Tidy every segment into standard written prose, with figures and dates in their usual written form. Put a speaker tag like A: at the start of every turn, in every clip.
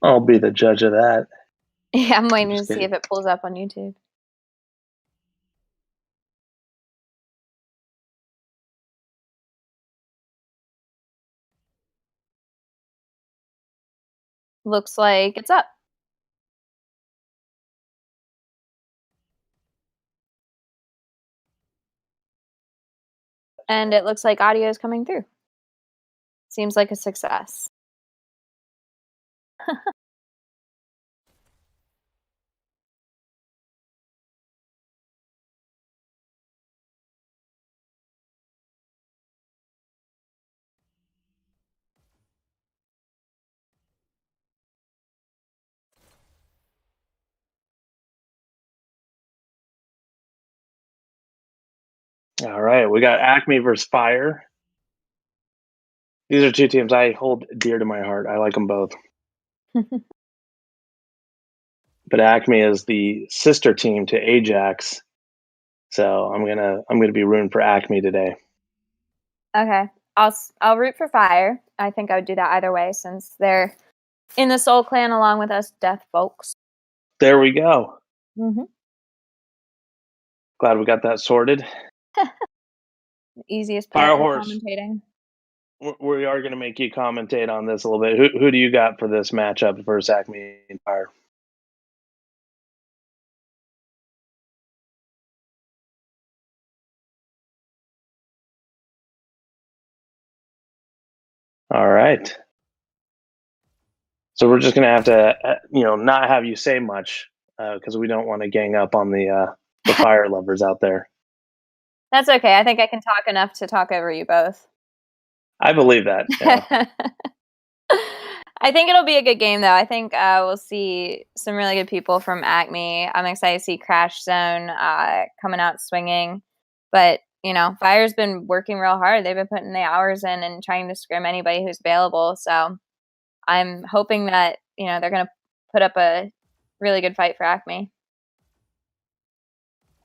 A: I'll be the judge of that.
B: Yeah, I'm waiting to
A: Just
B: see
A: kidding.
B: if it pulls up on YouTube. Looks like it's up. And it looks like audio is coming through. Seems like a success.
A: All right, we got ACME versus Fire. These are two teams I hold dear to my heart. I like them both. But ACME is the sister team to Ajax, so I'm gonna be rooting for ACME today.
B: Okay. I'll root for Fire. I think I would do that either way since they're in the Soul Clan along with us Death folks.
A: There we go.
B: Mm-hmm.
A: Glad we got that sorted.
B: The easiest part
A: Fire
B: of
A: Horse,
B: commentating.
A: we are going to make you commentate on this a little bit. Who do you got for this matchup versus ACME and Fire? All right. So we're just going to have to, not have you say much because we don't want to gang up on the Fire lovers out there.
B: That's okay. I think I can talk enough to talk over you both.
A: I believe that. Yeah.
B: I think it'll be a good game, though. I think we'll see some really good people from ACME. I'm excited to see Crash Zone coming out swinging. But, Fire's been working real hard. They've been putting the hours in and trying to scrim anybody who's available. So I'm hoping that, they're going to put up a really good fight for ACME.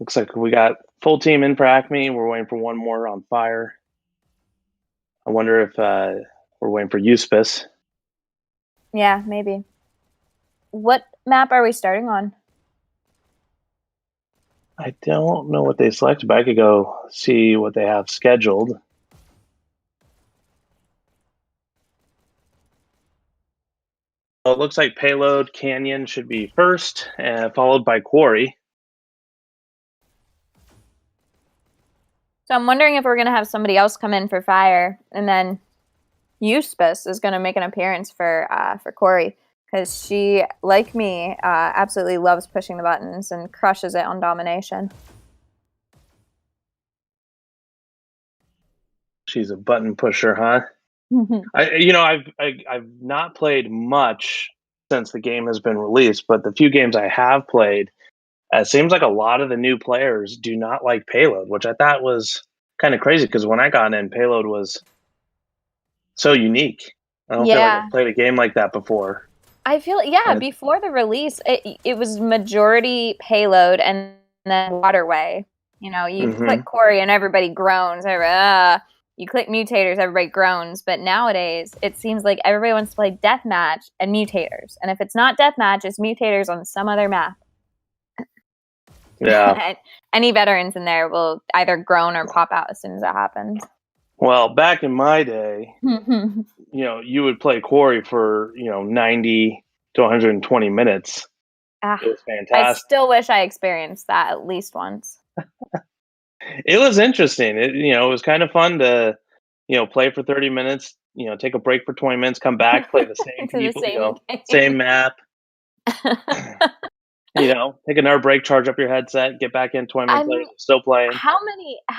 A: Looks like we got full team in for ACME. We're waiting for one more on Fire. I wonder if we're waiting for Euspis.
B: Yeah, maybe. What map are we starting on?
A: I don't know what they selected, but I could go see what they have scheduled. Well, it looks like Payload Canyon should be first, followed by Quarry.
B: So I'm wondering if we're going to have somebody else come in for Fire, and then Euspis is going to make an appearance for Corey, because she, like me, absolutely loves pushing the buttons and crushes it on domination.
A: She's a button pusher, huh? I've not played much since the game has been released, but the few games I have played, it seems like a lot of the new players do not like Payload, which I thought was kind of crazy because when I got in, Payload was so unique. I don't feel like I've played a game like that before.
B: I feel, before the release, it was majority Payload and then Waterway. You click Corey and everybody groans. You click Mutators, everybody groans. But nowadays, it seems like everybody wants to play Deathmatch and Mutators. And if it's not Deathmatch, it's Mutators on some other map.
A: Yeah.
B: Any veterans in there will either groan or pop out as soon as that happens.
A: Well, back in my day, you would play Quarry for, 90 to 120 minutes. It was fantastic.
B: I still wish I experienced that at least once.
A: It was interesting. It was kind of fun to, play for 30 minutes, take a break for 20 minutes, come back, play the same people, same map. Take another break, charge up your headset, get back in 20 minutes later, still playing.
B: How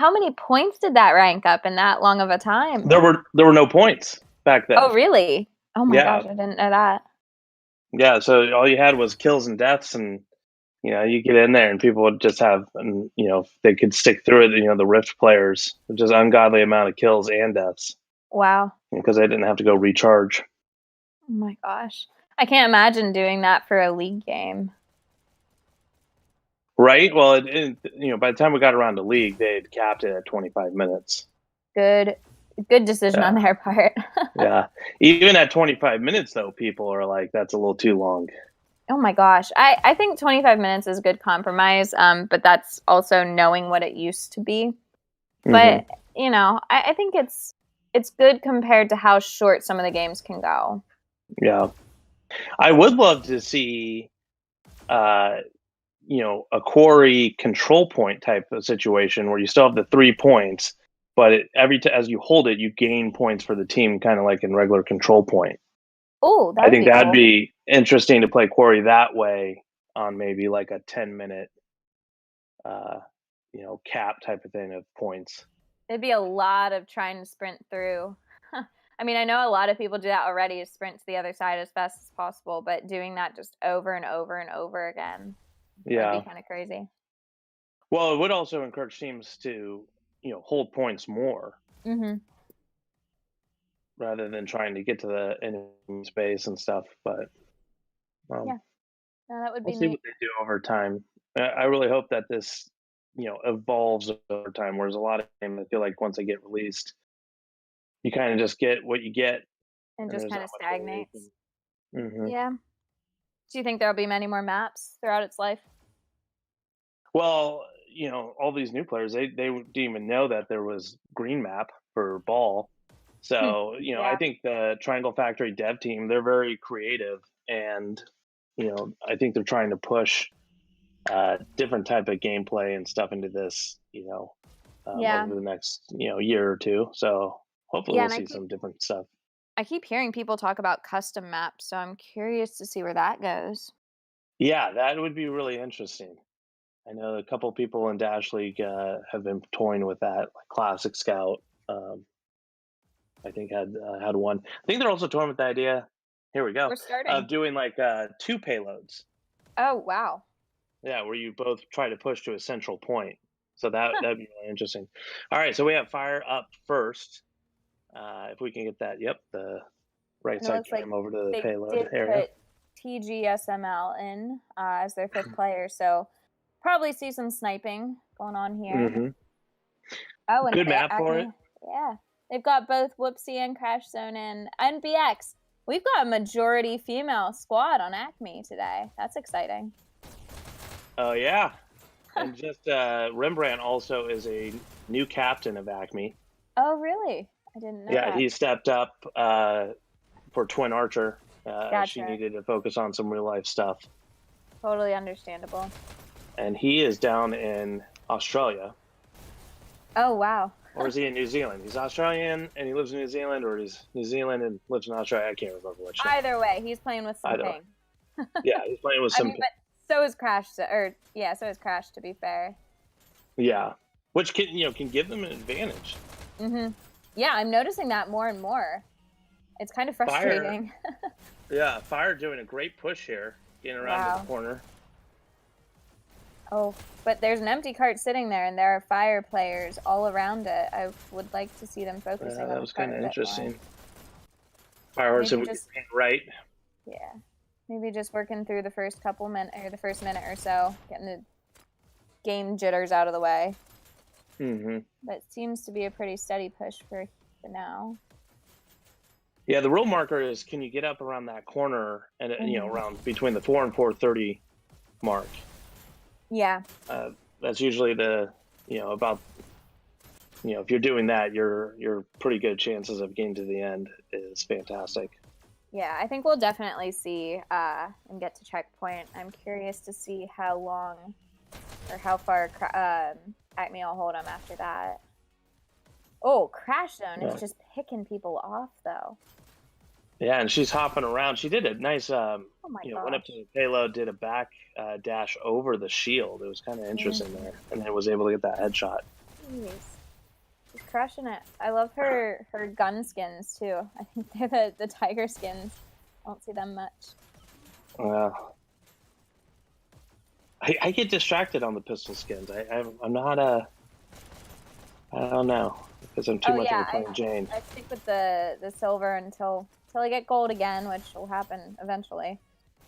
B: many points did that rank up in that long of a time?
A: There were no points back then.
B: Oh, really? Oh my gosh, I didn't know that.
A: Yeah, so all you had was kills and deaths, and you get in there and people would just have, they could stick through it. The Rift players, just ungodly amount of kills and deaths.
B: Wow.
A: Because they didn't have to go recharge.
B: Oh my gosh, I can't imagine doing that for a league game.
A: Right. Well, by the time we got around to league, they had capped it at 25 minutes.
B: Good Good decision on their part.
A: Yeah. Even at 25 minutes, though, people are like, that's a little too long.
B: Oh my gosh. I think 25 minutes is a good compromise, but that's also knowing what it used to be. But, you know, I think it's good compared to how short some of the games can go.
A: Yeah. I would love to see, uh, a quarry control point type of situation where you still have the 3 points, but as you hold it, you gain points for the team, kind of like in regular control point.
B: Oh, that
A: I
B: would
A: think
B: be
A: that'd
B: cool.
A: be interesting to play quarry that way on maybe like a 10-minute, uh, cap type of thing of points.
B: It'd be a lot of trying to sprint through. I mean, I know a lot of people do that already, to sprint to the other side as fast as possible, but doing that just over and over and over again would be
A: Yeah.
B: kind of crazy.
A: Well, it would also encourage teams to, hold points more
B: Mhm.
A: rather than trying to get to the enemy space and stuff. But um,
B: Yeah. No, that would
A: we'll
B: be
A: see what
B: neat.
A: they do over time. I really hope that this, evolves over time. Whereas a lot of games, I feel like once they get released, you kind of just get what you get,
B: And
A: and
B: just
A: there's
B: kind
A: not
B: of
A: much
B: stagnates.
A: variation. Hmm.
B: Yeah. Do you think there'll be many more maps throughout its life?
A: Well, all these new players, they didn't even know that there was green map for ball.
B: Hmm.
A: So, I
B: Yeah.
A: think the Triangle Factory dev team, they're very creative, and I think they're trying to push different type of gameplay and stuff into this,
B: Yeah.
A: over the next year or two. So hopefully
B: Yeah,
A: we'll
B: and
A: see some different stuff.
B: I keep hearing people talk about custom maps, so I'm curious to see where that goes.
A: Yeah, that would be really interesting. I know a couple people in Dash League have been toying with that, like Classic Scout. Um, I think had one. I think they're also toying with the idea. Here we go,
B: We're
A: of
B: starting.
A: doing like two payloads.
B: Oh, wow.
A: Yeah, where you both try to push to a central point. So that'd be really interesting. All right, so we have fire up first. If we can get that, yep, the right
B: And it
A: side
B: looks like
A: cam over to the
B: they
A: payload
B: did
A: area.
B: put TGSML in as their fifth player, so probably see some sniping going on here.
A: Hmm.
B: Oh, and
A: Good map for it.
B: Acme, yeah, they've got both Whoopsie and Crash Zone in, and BX. We've got a majority female squad on Acme today. That's exciting.
A: Oh yeah, and just Rembrandt also is a new captain of Acme.
B: Oh, really? I didn't know
A: Yeah,
B: that.
A: he stepped up for Twin Archer. She
B: Gotcha.
A: needed to focus on some real life stuff,
B: Totally understandable.
A: and he is down in Australia.
B: Oh, wow.
A: Or is he in New Zealand? He's Australian and he lives in New Zealand, or he's New Zealand and lives in Australia. I can't remember which now.
B: Either way, he's playing with some
A: Either way.
B: ping.
A: Yeah, he's playing with
B: I
A: some.
B: mean, but so is Crash, or yeah, so is Crash, to be fair.
A: Yeah, which can give them an advantage.
B: Mm-hmm. Yeah, I'm noticing that more and more. It's kind of
A: Fire,
B: frustrating.
A: yeah, Fire doing a great push here, getting around to the
B: Wow.
A: corner.
B: Oh, but there's an empty cart sitting there, and there are fire players all around it. I would like to see them focusing on
A: That
B: the
A: was
B: cart
A: kind
B: a
A: of
B: bit more.
A: interesting. Firehorse, if
B: Maybe
A: we get
B: just,
A: right.
B: yeah, maybe just working through the first couple minutes, or the first minute or so, getting the game jitters out of the way.
A: Hmm.
B: But it seems to be a pretty steady push for now.
A: Yeah, the real marker is, can you get up around that corner and around between the 4 and 4:30 mark.
B: Yeah.
A: That's usually the about if you're doing that, your pretty good chances of getting to the end is fantastic.
B: Yeah, I think we'll definitely see and get to checkpoint. I'm curious to see how long or how far Acme will hold them after that. Oh, Crash Zone is just picking people off, though.
A: Yeah, and she's hopping around. She did a nice,
B: Oh my
A: went up to
B: gosh.
A: the payload, did a back dash over the shield. It was kind of interesting there, and then was able to get that headshot.
B: Jeez. She's crushing it. I love her gun skins, too. I think they're the tiger skins. I don't see them much.
A: I get distracted on the pistol skins. I'm not I don't know, because I'm too much of a plain Jane.
B: I stick with the silver until I get gold again, which will happen eventually.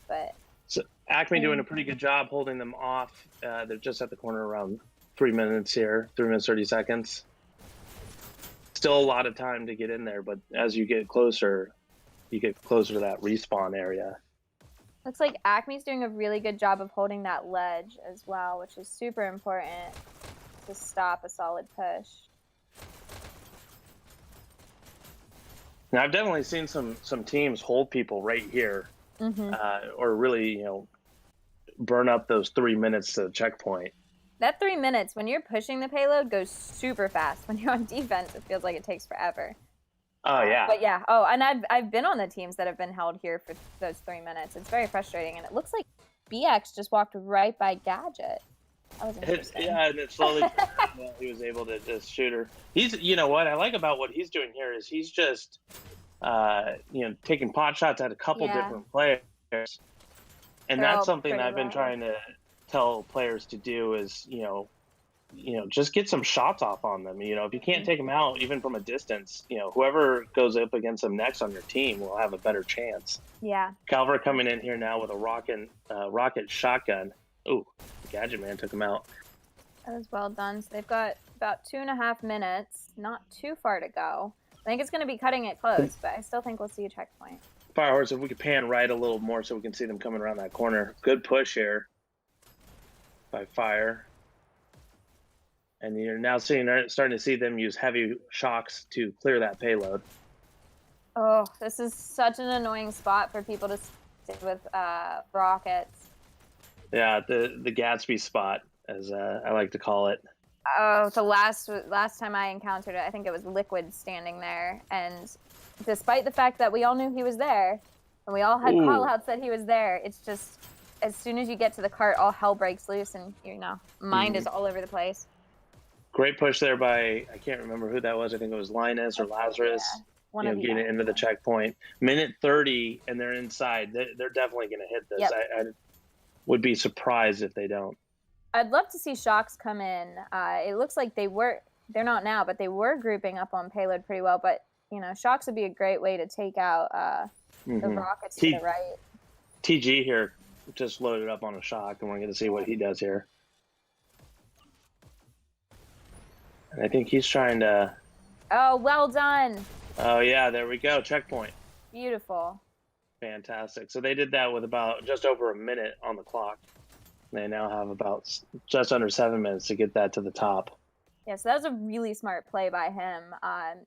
B: But
A: So Acme doing a pretty good job holding them off. They're just at the corner around 3 minutes here, 3 minutes 30 seconds. Still a lot of time to get in there, but as you get closer to that respawn area.
B: Looks like Acme's doing a really good job of holding that ledge as well, which is super important to stop a solid push.
A: Now, I've definitely seen some teams hold people right here, or really, burn up those 3 minutes to the checkpoint.
B: That 3 minutes, when you're pushing the payload, goes super fast. When you're on defense, it feels like it takes forever.
A: Oh, yeah.
B: But yeah, oh, and I've been on the teams that have been held here for those 3 minutes. It's very frustrating, and it looks like BX just walked right by Gadget. That was interesting.
A: Yeah, and it slowly he was able to just shoot her. He's, what I like about what he's doing here is he's just, taking pot shots at a couple different players. And that's something I've been trying to tell players to do is, just get some shots off on them. If you can't take them out, even from a distance, whoever goes up against them next on your team will have a better chance.
B: Yeah.
A: Calver coming in here now with a rocket shotgun. Ooh, the Gadget Man took him out.
B: That was well done. So they've got about 2.5 minutes, not too far to go. I think it's going to be cutting it close, but I still think we'll see a checkpoint.
A: Firehorse, if we could pan right a little more so we can see them coming around that corner. Good push here by Fire. And you're now starting to see them use heavy shocks to clear that payload.
B: Oh, this is such an annoying spot for people to stick with rockets.
A: Yeah, the Gatsby spot, as I like to call it.
B: Oh, the last time I encountered it, I think it was Liquid standing there. And despite the fact that we all knew he was there, and we all had call-outs that he was there, it's just, as soon as you get to the cart, all hell breaks loose, and, mind is all over the place.
A: Great push there by, I can't remember who that was. I think it was Linus or Lazarus.
B: Yeah.
A: Getting it into the checkpoint. Minute 30, and they're inside. They're definitely going to hit this.
B: Yep.
A: I would be surprised if they don't.
B: I'd love to see Shocks come in. It looks like they're not now, but they were grouping up on payload pretty well. But, Shocks would be a great way to take out the rockets to the right.
A: TG here just loaded up on a shock, and we're going to see what he does here. And I think he's trying to...
B: Oh, well done.
A: Oh, yeah, there we go. Checkpoint.
B: Beautiful.
A: Fantastic. So they did that with about just over a minute on the clock. They now have about just under 7 minutes to get that to the top.
B: Yeah, so that was a really smart play by him.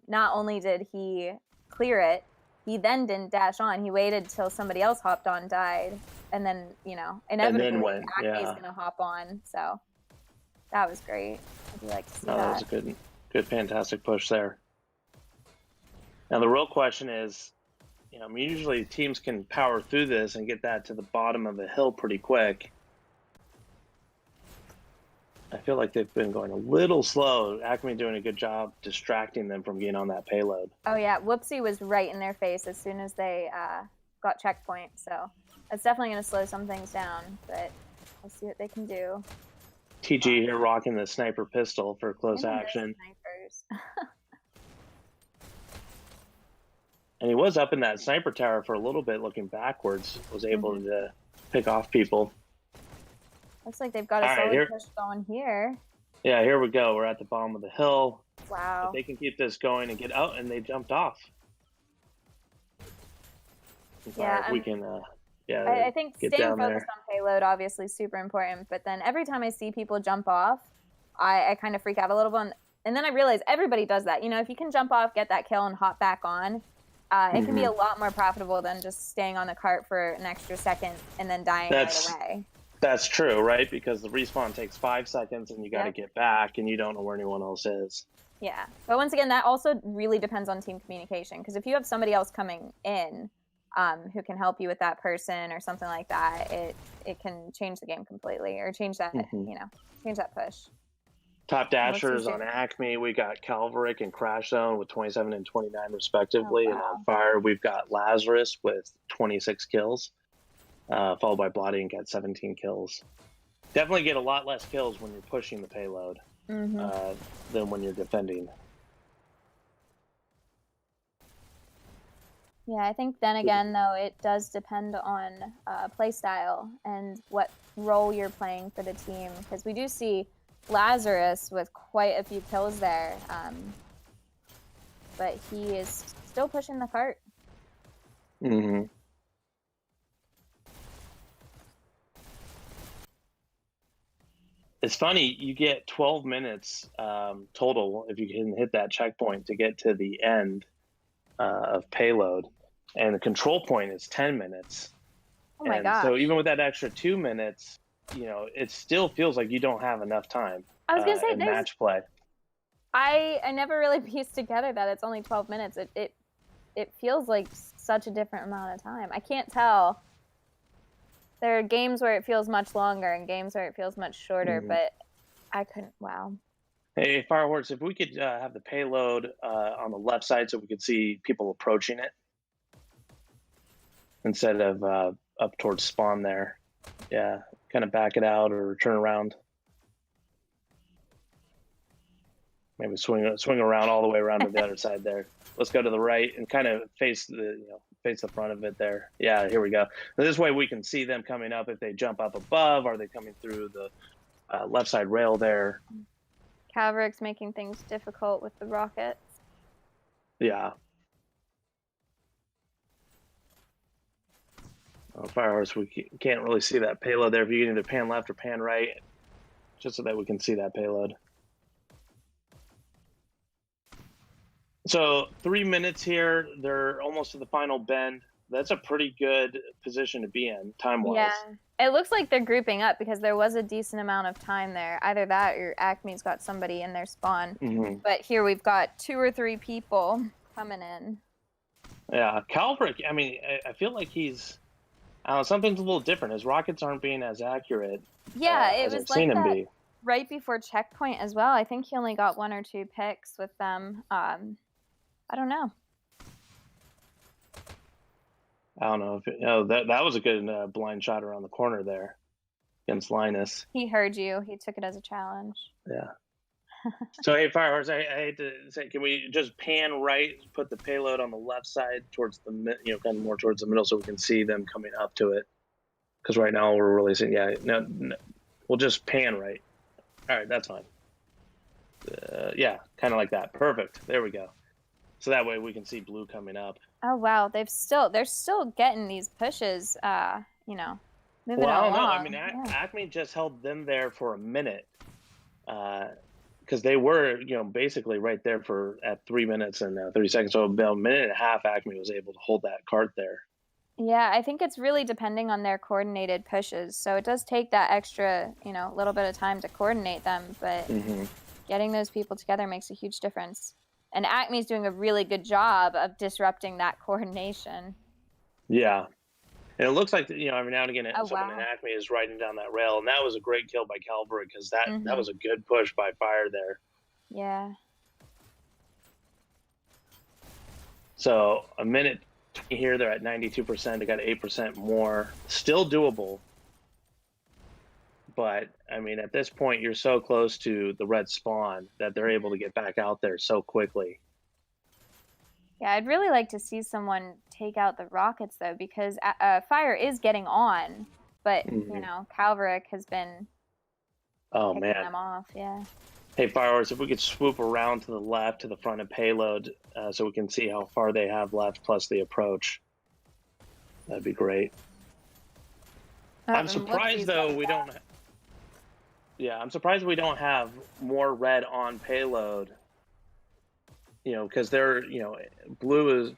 B: Not only did he clear it, he then didn't dash on. He waited till somebody else hopped on, died, and then, inevitably Acme's going to hop on. So that was great. I do like to see that.
A: That was a good, fantastic push there. Now the real question is, usually teams can power through this and get that to the bottom of the hill pretty quick. I feel like they've been going a little slow. Acme doing a good job distracting them from getting on that payload.
B: Oh, yeah. Whoopsie was right in their face as soon as they got checkpoint. So that's definitely going to slow some things down, but we'll see what they can do.
A: TG here rocking the sniper pistol for close action.
B: Snipers.
A: And he was up in that sniper tower for a little bit looking backwards. Was able to pick off people.
B: Looks like they've got a solid push going here.
A: Yeah, here we go. We're at the bottom of the hill.
B: Wow.
A: If they can keep this going and get out, and they jumped off.
B: Yeah,
A: we can.
B: I think staying focused on payload obviously super important. But then every time I see people jump off, I kind of freak out a little bit. And then I realize everybody does that. If you can jump off, get that kill, and hop back on, it can be a lot more profitable than just staying on the cart for an extra second and then dying right away.
A: That's true, right? Because the respawn takes 5 seconds and you got to get back and you don't know where anyone else is.
B: Yeah. But once again, that also really depends on team communication. Because if you have somebody else coming in who can help you with that person or something like that, it can change the game completely or change that, change that push.
A: Top dashers on Acme, we got Calvaric and Crash Zone with 27 and 29 respectively. And on Fire, we've got Lazarus with 26 kills. Followed by Bloody Ink at 17 kills. Definitely get a lot less kills when you're pushing the payload than when you're defending.
B: Yeah, I think then again, though, it does depend on play style and what role you're playing for the team. Because we do see Lazarus with quite a few kills there. but he is still pushing the cart.
A: Mm-hmm. It's funny, you get 12 minutes total if you can hit that checkpoint to get to the end of payload, and the control point is 10 minutes.
B: Oh my
A: And so
B: gosh.
A: even with that extra 2 minutes, it still feels like you don't have enough time
B: I was gonna say,
A: in match play.
B: I never really pieced together that it's only 12 minutes. It feels like such a different amount of time. I can't tell. There are games where it feels much longer and games where it feels much shorter, but I couldn't. Wow.
A: Hey, Firehorse, if we could have the payload on the left side so we could see people approaching it instead of up towards spawn there. Yeah, kind of back it out or turn around. Maybe swing around all the way around to the other side there. Let's go to the right and kind of face the front of it there. Yeah, here we go. This way we can see them coming up. If they jump up above, are they coming through the left side rail there?
B: Calverick's making things difficult with the rockets.
A: Yeah. Firehorse, we can't really see that payload there. If you can either pan left or pan right, just so that we can see that payload. So 3 minutes here. They're almost to the final bend. That's a pretty good position to be in, time-wise.
B: Yeah. It looks like they're grouping up because there was a decent amount of time there. Either that or ACME's got somebody in their spawn. But here we've got 2 or 3 people coming in.
A: Yeah, Calverick, I mean, I feel like he's... something's a little different. His rockets aren't being as accurate
B: it
A: as
B: was
A: I've seen him be.
B: Right before checkpoint as well. I think he only got 1 or 2 picks with them. I don't know.
A: I don't know if that was a good blind shot around the corner there against Linus.
B: He heard you. He took it as a challenge.
A: Yeah. So hey, Firehorse, I hate to say, can we just pan right, put the payload on the left side towards the kind of more towards the middle, so we can see them coming up to it? Because right now we're really seeing. Yeah, no, we'll just pan right. All right, that's fine. Yeah, kind of like that. Perfect. There we go. So that way we can see blue coming up.
B: Oh wow, they're still getting these pushes. Moving along.
A: Well, I don't know. I mean, ACME just held them there for a minute, because they were basically right there at 3 minutes and 30 seconds. So about a minute and a half, ACME was able to hold that cart there.
B: Yeah, I think it's really depending on their coordinated pushes. So it does take that extra, little bit of time to coordinate them, but getting those people together makes a huge difference. And ACME's doing a really good job of disrupting that coordination.
A: Yeah. And it looks like, every now and again, someone in ACME is riding down that rail. And that was a great kill by Calvary, because that was a good push by Fire there.
B: Yeah.
A: So a minute here, they're at 92%. They got 8% more. Still doable. But, I mean, at this point, you're so close to the red spawn that they're able to get back out there so quickly.
B: Yeah, I'd really like to see someone take out the rockets, though, because Fire is getting on. But, Calverick has been picking them off. Yeah.
A: Hey, Firehorse, if we could swoop around to the left to the front of payload so we can see how far they have left plus the approach, that'd be great. I'm surprised, though, we don't... Yeah, I'm surprised we don't have more red on payload. Because they're,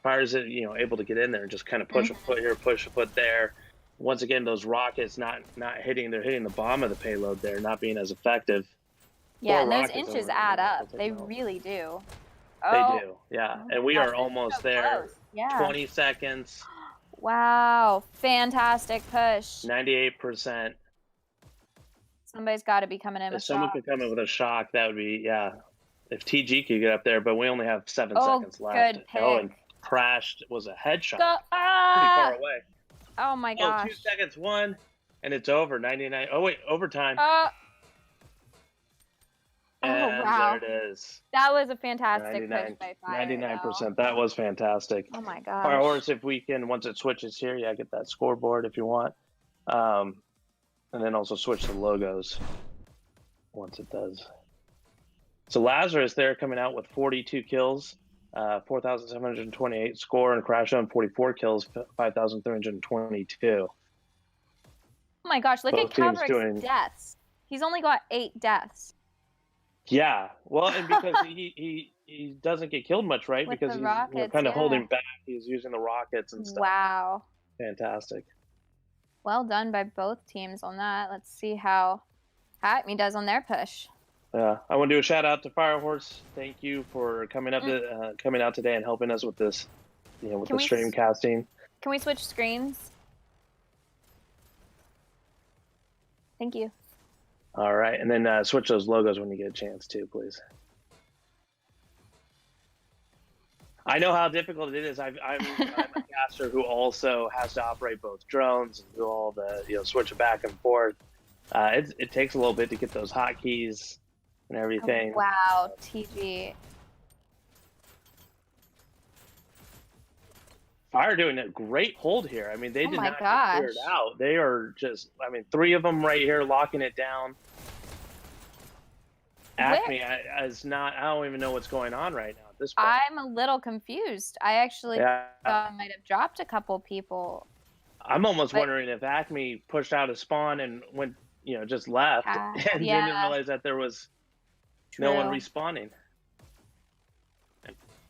A: Fire's, able to get in there and just kind of push a foot here, push a foot there. Once again, those rockets not hitting, they're hitting the bottom of the payload there, not being as effective.
B: Yeah, and those inches add up. They really do.
A: They do, yeah. And we are almost there.
B: Close. Yeah.
A: 20 seconds.
B: Wow, fantastic push.
A: 98%.
B: Somebody's got to be coming in with
A: If someone could come in with a shock, that would be, yeah. If TG could get up there, but we only have 7 seconds left.
B: Good pick.
A: And crashed, was a headshot. Pretty far away.
B: Oh my gosh.
A: 2 seconds, 1, and it's over. 99. Oh wait, overtime. And
B: wow.
A: there it is.
B: That was a fantastic push by Fire.
A: 99%. That was fantastic.
B: Oh my gosh.
A: Firehorse, if we can, once it switches here, get that scoreboard if you want. And then also switch the logos once it does. So Lazarus there coming out with 42 kills. 4,728 score, and Crash Zone 44 kills, 5,322.
B: Oh my gosh, look
A: Both
B: at
A: teams
B: Caverick's deaths. He's only got 8 deaths.
A: Yeah, well, and because he doesn't get killed much, right?
B: With
A: Because
B: the
A: he's
B: rockets,
A: kind of
B: yeah.
A: holding back. He's using the rockets and stuff.
B: Wow.
A: Fantastic.
B: Well done by both teams on that. Let's see how ACME does on their push.
A: I want to do a shout out to Firehorse. Thank you for coming out today and helping us with this, with the stream casting.
B: Can we switch screens? Thank you.
A: All right, and then switch those logos when you get a chance too, please. I know how difficult it is. I'm a caster who also has to operate both drones and do all the switch back and forth. It takes a little bit to get those hotkeys and everything.
B: Oh, wow, TG.
A: Fire doing a great hold here. I mean, they did not get cleared out. They are just, 3 of them right here locking it down. ACME is not, I don't even know what's going on right now at this point.
B: I'm a little confused. I actually thought I might have dropped a couple people.
A: I'm almost wondering if ACME pushed out a spawn and went, just left and didn't realize that there was no one respawning.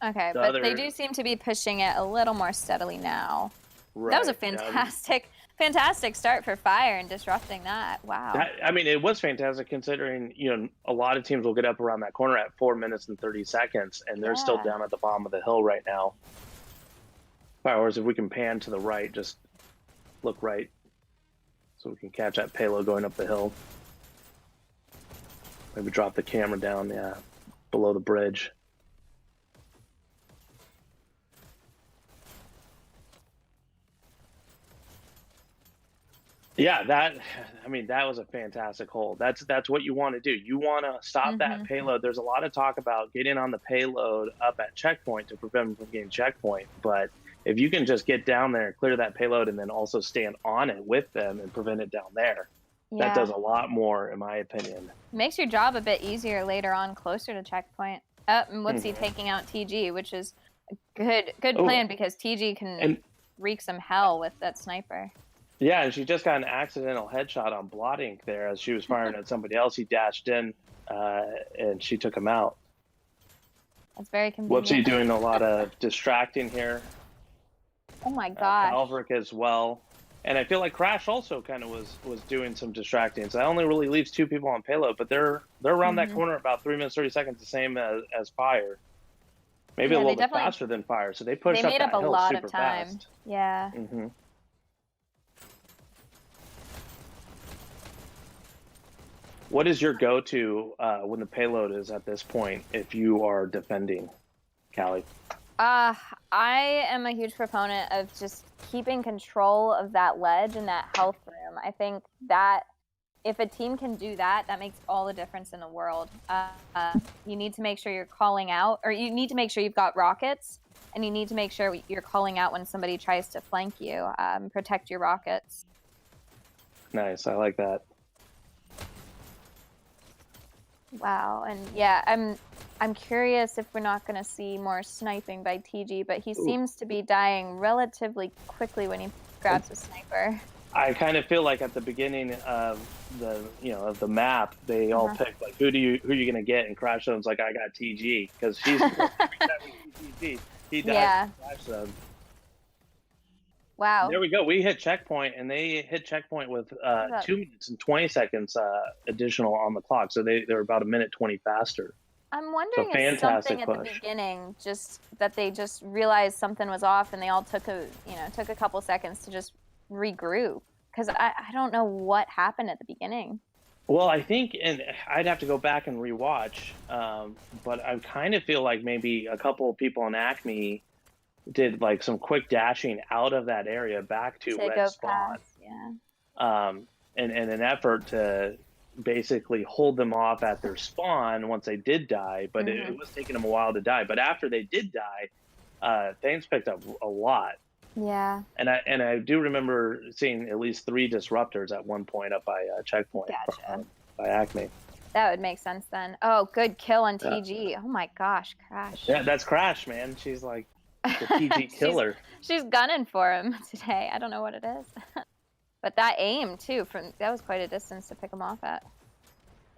B: Okay, but they do seem to be pushing it a little more steadily now. Right. That was a fantastic start for Fire and disrupting that. Wow.
A: It was fantastic considering, a lot of teams will get up around that corner at 4 minutes and 30 seconds, and they're still down at the bottom of the hill right now. Firehorse, if we can pan to the right, just look right so we can catch that payload going up the hill. Maybe drop the camera down below the bridge. Yeah, that was a fantastic hold. That's what you want to do. You want to stop that payload. There's a lot of talk about getting on the payload up at checkpoint to prevent them from getting checkpoint. But if you can just get down there, clear that payload, and then also stand on it with them and prevent it down there, that does a lot more, in my opinion.
B: Makes your job a bit easier later on, closer to checkpoint. And Whoopsie taking out TG, which is a good plan because TG can wreak some hell with that sniper.
A: Yeah, and she just got an accidental headshot on Bloodink there as she was firing at somebody else. He dashed in, and she took him out.
B: That's very convenient.
A: Whoopsie doing a lot of distracting here.
B: Oh my gosh.
A: Calverick as well. And I feel like Crash also kind of was doing some distracting. So that only really leaves 2 people on payload, but they're around that corner about 3 minutes, 30 seconds, the same as Fire. Maybe a little bit faster than Fire. So they pushed up that hill super fast. They made up a lot of time.
B: Yeah.
A: What is your go-to when the payload is at this point if you are defending, Callie?
B: I am a huge proponent of just keeping control of that ledge and that health room. I think that if a team can do that, that makes all the difference in the world. You need to make sure you're calling out, or you need to make sure you've got rockets, and you need to make sure you're calling out when somebody tries to flank you. Protect your rockets.
A: Nice, I like that.
B: Wow, and yeah, I'm curious if we're not going to see more sniping by TG, but he seems to be dying relatively quickly when he grabs a sniper.
A: I kind of feel like at the beginning of the map, they all picked like who you going to get, and Crash Zone's like, I got TG because she's TG. He died in Crash Zone.
B: Wow.
A: There we go. We hit checkpoint, and they hit checkpoint with 2 minutes and 20 seconds additional on the clock. So they're about a minute 20 faster.
B: I'm wondering if something at the beginning, just that they just realized something was off, and they all took a couple seconds to just regroup. Because I don't know what happened at the beginning.
A: Well, I think, and I'd have to go back and rewatch, but I kind of feel like maybe a couple of people in ACME did like some quick dashing out of that area back to red spawn. In an effort to basically hold them off at their spawn once they did die, but it was taking them a while to die. But after they did die, things picked up a lot.
B: Yeah.
A: And I do remember seeing at least 3 disruptors at one point up by checkpoint by ACME.
B: That would make sense then. Oh, good kill on TG. Oh my gosh, Crash.
A: Yeah, that's Crash, man. She's like the TG killer.
B: she's gunning for him today. I don't know what it is. But that aim too, that was quite a distance to pick him off at.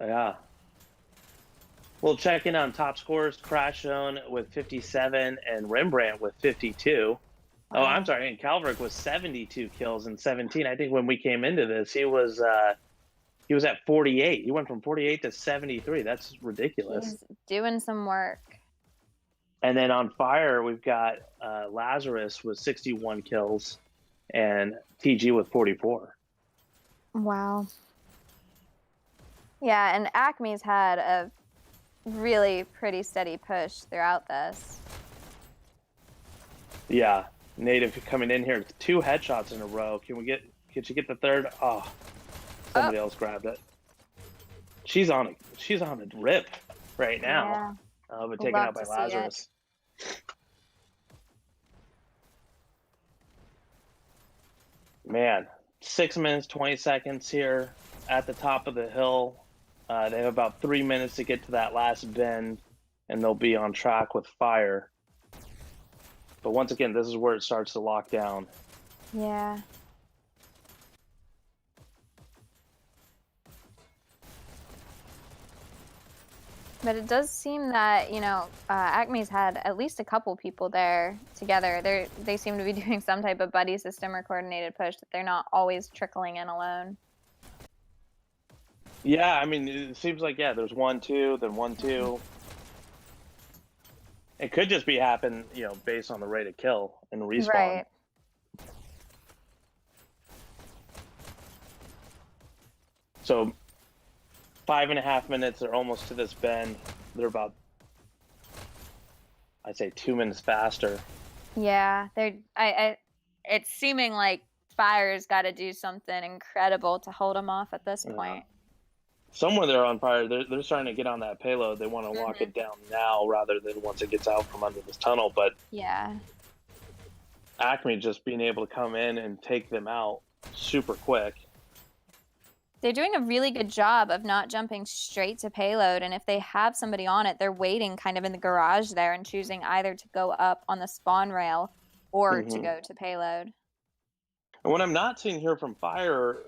A: Yeah. We'll check in on top scorers. Crash Zone with 57 and Rembrandt with 52. Wow. Oh, I'm sorry. And Calverick with 72 kills and 17. I think when we came into this, he was at 48. He went from 48 to 73. That's ridiculous.
B: He's doing some work.
A: And then on Fire, we've got Lazarus with 61 kills and TG with 44.
B: Wow. Yeah, and ACME's had a really pretty steady push throughout this.
A: Yeah, Native coming in here, 2 headshots in a row. Can you get the third? Oh, somebody else grabbed it. She's on a rip right now. Yeah. But taken out by Lazarus. Man, 6 minutes, 20 seconds here at the top of the hill. They have about 3 minutes to get to that last bend, and they'll be on track with Fire. But once again, this is where it starts to lock down.
B: Yeah. But it does seem that, ACME's had at least a couple people there together. They seem to be doing some type of buddy system or coordinated push, that they're not always trickling in alone.
A: Yeah, I mean, it seems like, there's 1-2, then 1-2. It could just be happen, based on the rate of kill and respawn.
B: Right.
A: So 5.5 minutes, they're almost to this bend. They're about, I'd say, 2 minutes faster.
B: Yeah, it's seeming like Fire's got to do something incredible to hold them off at this point.
A: Somewhere they're on Fire. They're starting to get on that payload. They want to lock it down now rather than once it gets out from under this tunnel. But
B: yeah,
A: ACME just being able to come in and take them out super quick.
B: They're doing a really good job of not jumping straight to payload, and if they have somebody on it, they're waiting kind of in the garage there and choosing either to go up on the spawn rail or to go to payload.
A: And what I'm not seeing here from Fire,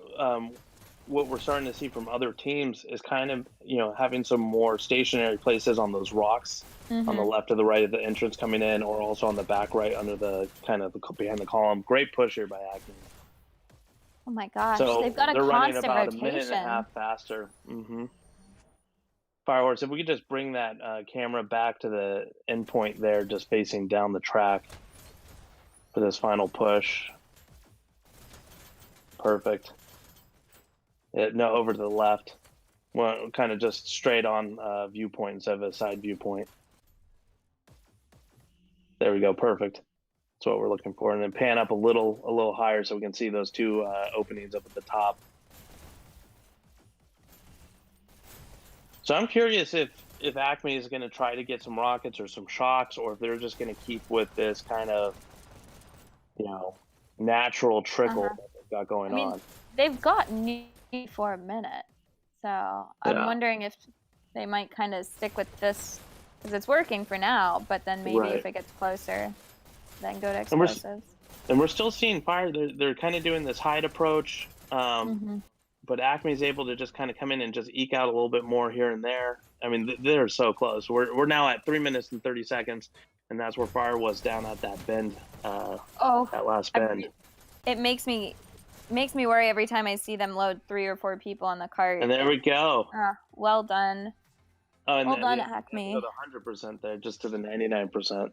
A: what we're starting to see from other teams is kind of, having some more stationary places on those rocks on the left or the right of the entrance coming in, or also on the back right under the kind of behind the column. Great push here by ACME.
B: Oh my gosh,
A: so
B: they've got a
A: they're
B: constant
A: running about
B: rotation.
A: a minute and a half faster. Firehorse, if we could just bring that camera back to the endpoint there, just facing down the track for this final push. Perfect. No, over to the left. Well, kind of just straight on viewpoint instead of a side viewpoint. There we go. Perfect. That's what we're looking for. And then pan up a little higher so we can see those 2 openings up at the top. So I'm curious if ACME is going to try to get some rockets or some shocks, or if they're just going to keep with this kind of, natural trickle that they've got going on.
B: They've got need for a minute. So I'm wondering if they might kind of stick with this, because it's working for now, but then maybe if it gets closer, then go to explosives.
A: And we're still seeing Fire. They're kind of doing this hide approach, but ACME is able to just kind of come in and just eke out a little bit more here and there. I mean, they're so close. We're now at 3 minutes and 30 seconds, and that's where Fire was down at that bend, that last bend.
B: It makes me worry every time I see them load 3 or 4 people on the cart.
A: And there we go.
B: Well done. Well done, ACME.
A: 100% there, just to the 99%.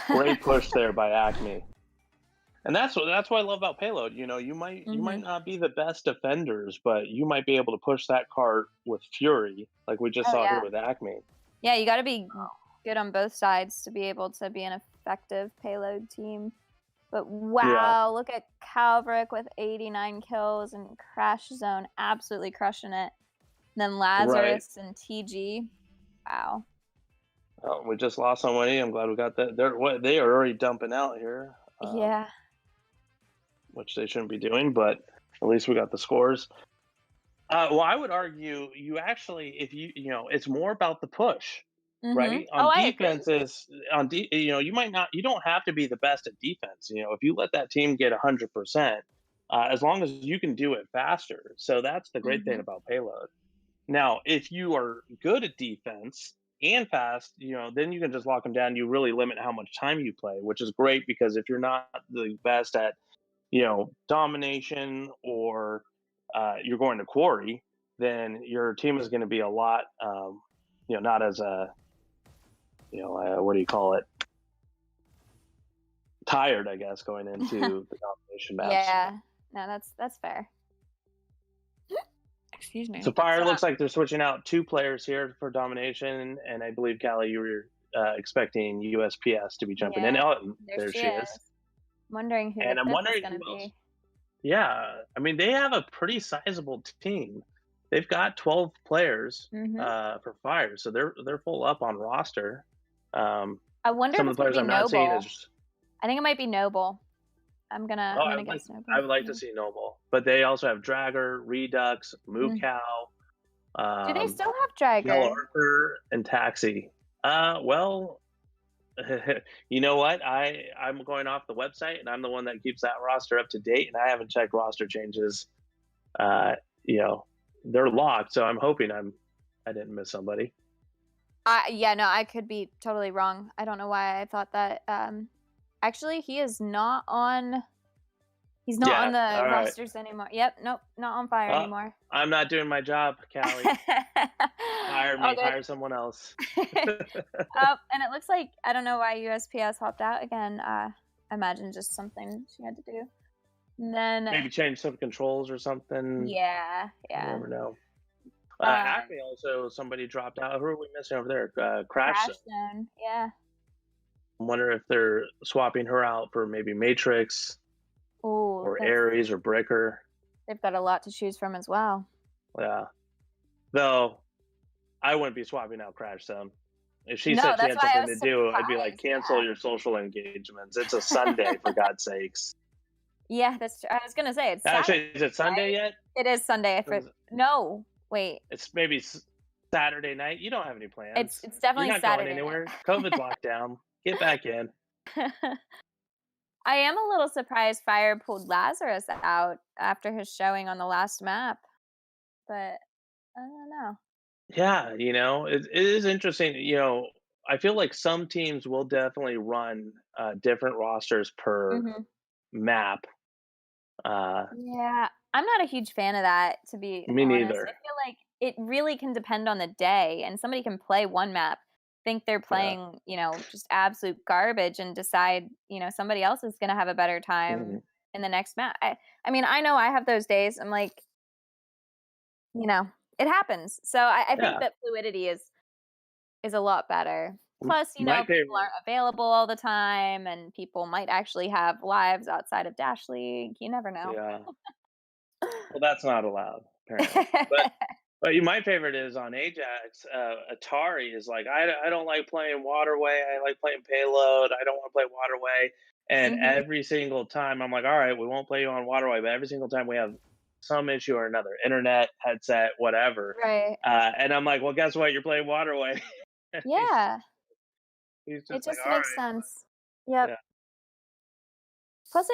A: Great push there by ACME. And that's what I love about payload. You might not be the best defenders, but you might be able to push that cart with fury, like we just saw here with ACME.
B: Yeah, you got to be good on both sides to be able to be an effective payload team. But wow, look at Calverick with 89 kills and Crash Zone absolutely crushing it. And then Lazarus and TG. Wow.
A: Oh, we just lost somebody. I'm glad we got that. They are already dumping out here. Which they shouldn't be doing, but at least we got the scores. Well, I would argue you actually, if it's more about the push,
B: Mhm.
A: right?
B: Oh,
A: On
B: I agree.
A: defenses, you might not, you don't have to be the best at defense. If you let that team get 100%, as long as you can do it faster. So that's the great thing
B: Mhm.
A: about payload. Now, if you are good at defense and fast, then you can just lock them down. You really limit how much time you play, which is great because if you're not the best at domination or you're going to quarry, then your team is going to be a lot, not as what do you call it? Tired, I guess, going into the domination maps.
B: Yeah. No, that's fair. Excuse me.
A: So Fire looks like they're switching out 2 players here for domination, and I believe Callie, you were expecting USPS to be jumping in.
B: Yeah,
A: Oh,
B: there
A: there
B: she
A: she is.
B: is. Wondering who the
A: And I'm
B: fifth is
A: wondering
B: gonna
A: who else.
B: be.
A: Yeah, I mean they have a pretty sizable team. They've got 12 players
B: Mhm.
A: for Fire, so they're full up on roster.
B: I wonder if
A: Some of
B: it's
A: the
B: gonna
A: players
B: be
A: I'm not seeing
B: Noble.
A: is
B: I think it might be Noble.
A: oh,
B: I'm gonna guess
A: I
B: Noble.
A: would like to
B: Yeah.
A: see Noble, but they also have Dragger, Redux, Moo
B: Mm.
A: Cow,
B: Do they
A: um,
B: still have
A: Yellow
B: Dragger?
A: Earther, and Taxi. Well, you know what? I'm going off the website, and I'm the one that keeps that roster up to date, and I haven't checked roster changes. Uh, you know, they're locked, so I'm hoping I didn't miss somebody.
B: Yeah, no, I could be totally wrong. I don't know why I thought that. Actually, he's not on
A: Yeah,
B: the
A: all right.
B: rosters anymore. Yep, nope, not on Fire
A: Uh,
B: anymore.
A: I'm not doing my job, Callie. Hire
B: Oh,
A: me.
B: good.
A: Hire someone else.
B: And it looks like I don't know why USPS hopped out again. I imagine just something she had to do. And then
A: Maybe change some controls or something.
B: yeah,
A: You
B: yeah.
A: never know.
B: Um,
A: Acme also, somebody dropped out. Who are we missing over there? Crash Zone.
B: Crash Zone. Yeah.
A: I wonder if they're swapping her out for maybe Matrix
B: Oh,
A: or
B: that's
A: Ares or Breaker.
B: they've got a lot to choose from as well.
A: Yeah. Though I wouldn't be swapping out Crash Zone. If she
B: No,
A: said she
B: that's
A: had
B: why I
A: something
B: was
A: to do, I'd be like,
B: surprised.
A: cancel
B: Yeah.
A: your social engagements. It's a Sunday, for God's sakes.
B: Yeah, that's true. I was gonna say it's
A: Actually,
B: Saturday,
A: is it Sunday
B: right?
A: yet?
B: It is Sunday. No, wait.
A: It's maybe Saturday night. You don't have any plans.
B: It's
A: You're
B: definitely
A: not going
B: Saturday
A: anywhere.
B: night.
A: COVID's locked down. Get back in.
B: I am a little surprised Fire pulled Lazarus out after his showing on the last map, but I don't know.
A: Yeah, it is interesting. I feel like some teams will definitely run different rosters per
B: Hmm.
A: map. Uh,
B: Yeah, I'm not a huge fan of that, to be
A: Me
B: honest. I
A: neither.
B: feel like it really can depend on the day, and somebody can play one map, think they're
A: Yeah.
B: playing, just absolute garbage, and decide, somebody else is going to have a better
A: Mhm.
B: time in the next map. I mean, I know I have those days. I'm like, it happens. So I think
A: Yeah.
B: that fluidity is a lot better. Plus,
A: My
B: people
A: favorite.
B: aren't available all the time, and people might actually have lives outside of Dash League. You never know.
A: Yeah. Well, that's not allowed, apparently. But my favorite is on Ajax. Atari is like, I don't like playing Waterway. I like playing Payload. I don't want to play Waterway. And
B: Hmm.
A: every single time, I'm like, all right, we won't play you on Waterway. But every single time we have some issue or another, internet, headset, whatever.
B: Right.
A: And I'm like, well, guess what? You're playing Waterway. he's,
B: Yeah.
A: he's
B: It
A: just like,
B: just
A: all
B: makes
A: right.
B: sense. Yep.
A: Yeah.
B: Plus,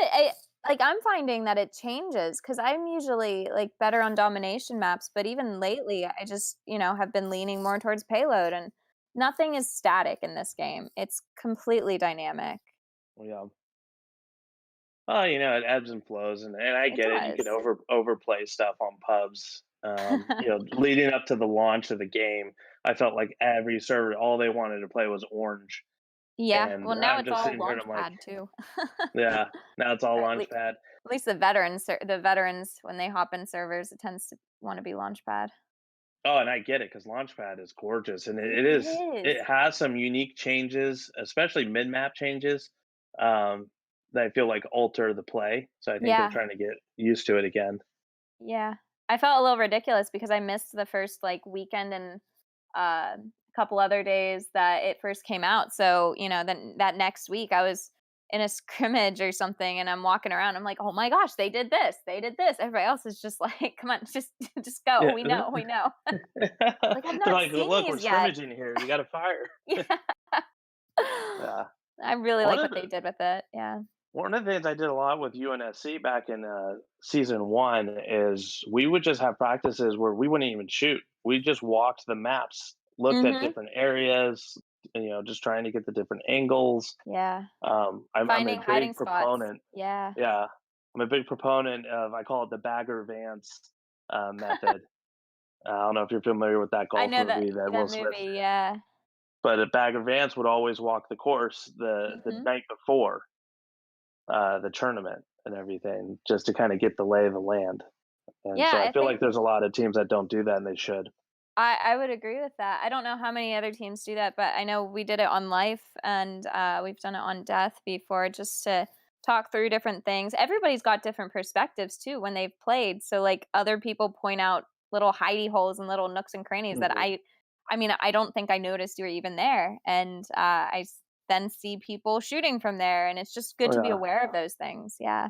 B: like I'm finding that it changes because I'm usually like better on domination maps, but even lately, I just have been leaning more towards payload, and nothing is static in this game. It's completely dynamic.
A: Yeah. Well, it ebbs and flows, and I
B: It
A: get it. You can
B: does.
A: overplay stuff on pubs. Leading up to the launch of the game, I felt like every server, all they wanted to play was orange,
B: Yeah.
A: and
B: Well, now
A: I'm
B: it's
A: just
B: all
A: sitting here and I'm like,
B: Launchpad too.
A: yeah, now it's all
B: At least,
A: Launchpad.
B: the veterans when they hop in servers, it tends to want to be Launchpad.
A: Oh, and I get it because Launchpad is gorgeous, and it
B: It
A: is.
B: is.
A: It has some unique changes, especially mid map changes, um, that I feel like alter the play. So I think they're
B: Yeah.
A: trying to get used to it again.
B: Yeah. I felt a little ridiculous because I missed the first like weekend and a couple other days that it first came out. So, then that next week I was in a scrimmage or something, and I'm walking around, I'm like, "Oh my gosh, they did this, they did this." Everybody else is just like, "Come on, just go.
A: Yeah.
B: We know, we know." Like, "I've
A: They're
B: not
A: like,
B: seen
A: look, we're
B: these yet."
A: scrimmaging here. You got to fire.
B: Yeah.
A: Yeah.
B: I really
A: One
B: like
A: of
B: what
A: the
B: they did with it, yeah.
A: One of the things I did a lot with UNSC back in season one is we would just have practices where we wouldn't even shoot. We just walked the maps, looked at
B: Mhm.
A: different areas, and, just trying to get the different angles.
B: Yeah.
A: I'm a
B: Finding hiding
A: big
B: spots.
A: proponent.
B: Yeah.
A: Yeah, I'm a big proponent of, I call it the Bagger Vance method. I don't know if you're familiar with that
B: I
A: golf
B: know
A: movie that
B: that
A: Will Smith
B: movie,
A: did,
B: yeah.
A: but a Bagger Vance would always walk the course the
B: Mhm.
A: night before the tournament and everything, just to kind of get the lay of the land. And
B: Yeah,
A: so I
B: I
A: feel
B: think
A: like there's a lot of teams that don't do that, and they should.
B: I would agree with that. I don't know how many other teams do that, but I know we did it on Life, and we've done it on Death before, just to talk through different things. Everybody's got different perspectives too when they've played. So like other people point out little hidey holes and little nooks and crannies that
A: Hmm.
B: I mean, I don't think I noticed you were even there, and then see people shooting from there, and it's just good
A: Oh,
B: to be
A: yeah.
B: aware of those things. Yeah.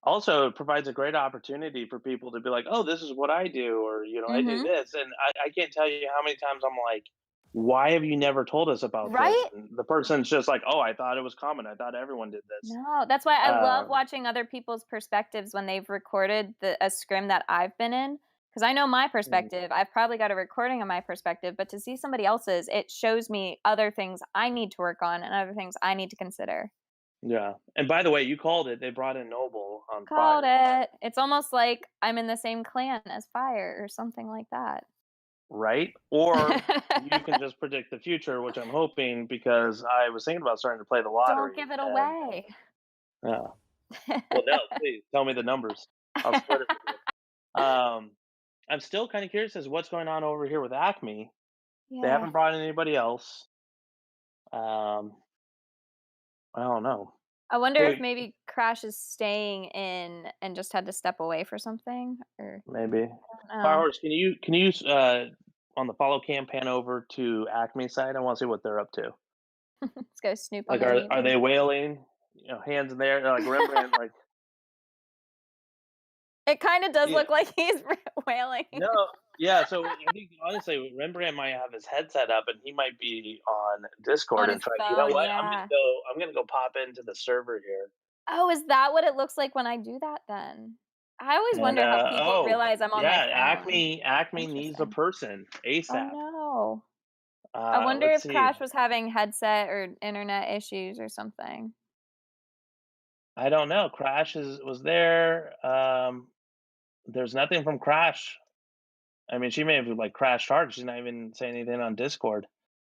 A: Also, it provides a great opportunity for people to be like, "Oh, this is what I do," or I do
B: Mhm.
A: this, and I can't tell you how many times I'm like, "Why have you never told us about this?"
B: Right?
A: And the person's just like, "Oh, I thought it was common. I thought everyone did this."
B: No, that's why I love
A: Um,
B: watching other people's perspectives when they've recorded a scrim that I've been in, because I know my
A: mm,
B: perspective. I've probably got a recording of my perspective, but to see somebody else's, it shows me other things I need to work on and other things I need to consider.
A: yeah. And by the way, you called it. They brought in Noble on
B: Called
A: fire.
B: it. It's almost like I'm in the same clan as Fire or something like that.
A: Right? Or you can just predict the future, which I'm hoping, because I was thinking about starting to play the
B: Don't
A: lottery.
B: give it
A: And
B: away.
A: well, no, please tell me the numbers. I'll split it with you. I'm still kind of curious as to what's going on over here with Acme. They
B: Yeah.
A: haven't brought in anybody else. Um, I don't know.
B: I wonder if
A: Hey,
B: maybe Crash is staying in and just had to step away for something, or
A: maybe
B: I don't know.
A: Firehorse. Can you on the follow cam pan over to Acme side? I want to see what they're up to.
B: Let's go snoop on
A: Like,
B: their
A: are
B: meeting.
A: they wailing? Hands in there, like Rembrandt. Like,
B: It kind of does
A: yeah,
B: look like he's wailing.
A: no, yeah. So I think honestly, Rembrandt might have his headset up, and he might be on Discord
B: On
A: and
B: his
A: try. You know
B: phone,
A: what?
B: yeah.
A: I'm gonna go pop into the server here.
B: Oh, is that what it looks like when I do that then? I always
A: And
B: wonder how people realize I'm on my
A: yeah,
B: phone.
A: Acme needs a
B: Interesting.
A: person
B: Oh
A: ASAP.
B: no. I wonder
A: Let's
B: if
A: see.
B: Crash was having headset or internet issues or something.
A: I don't know. Crash was there. There's nothing from Crash. I mean, she may have like crashed hard. She's not even saying anything on Discord.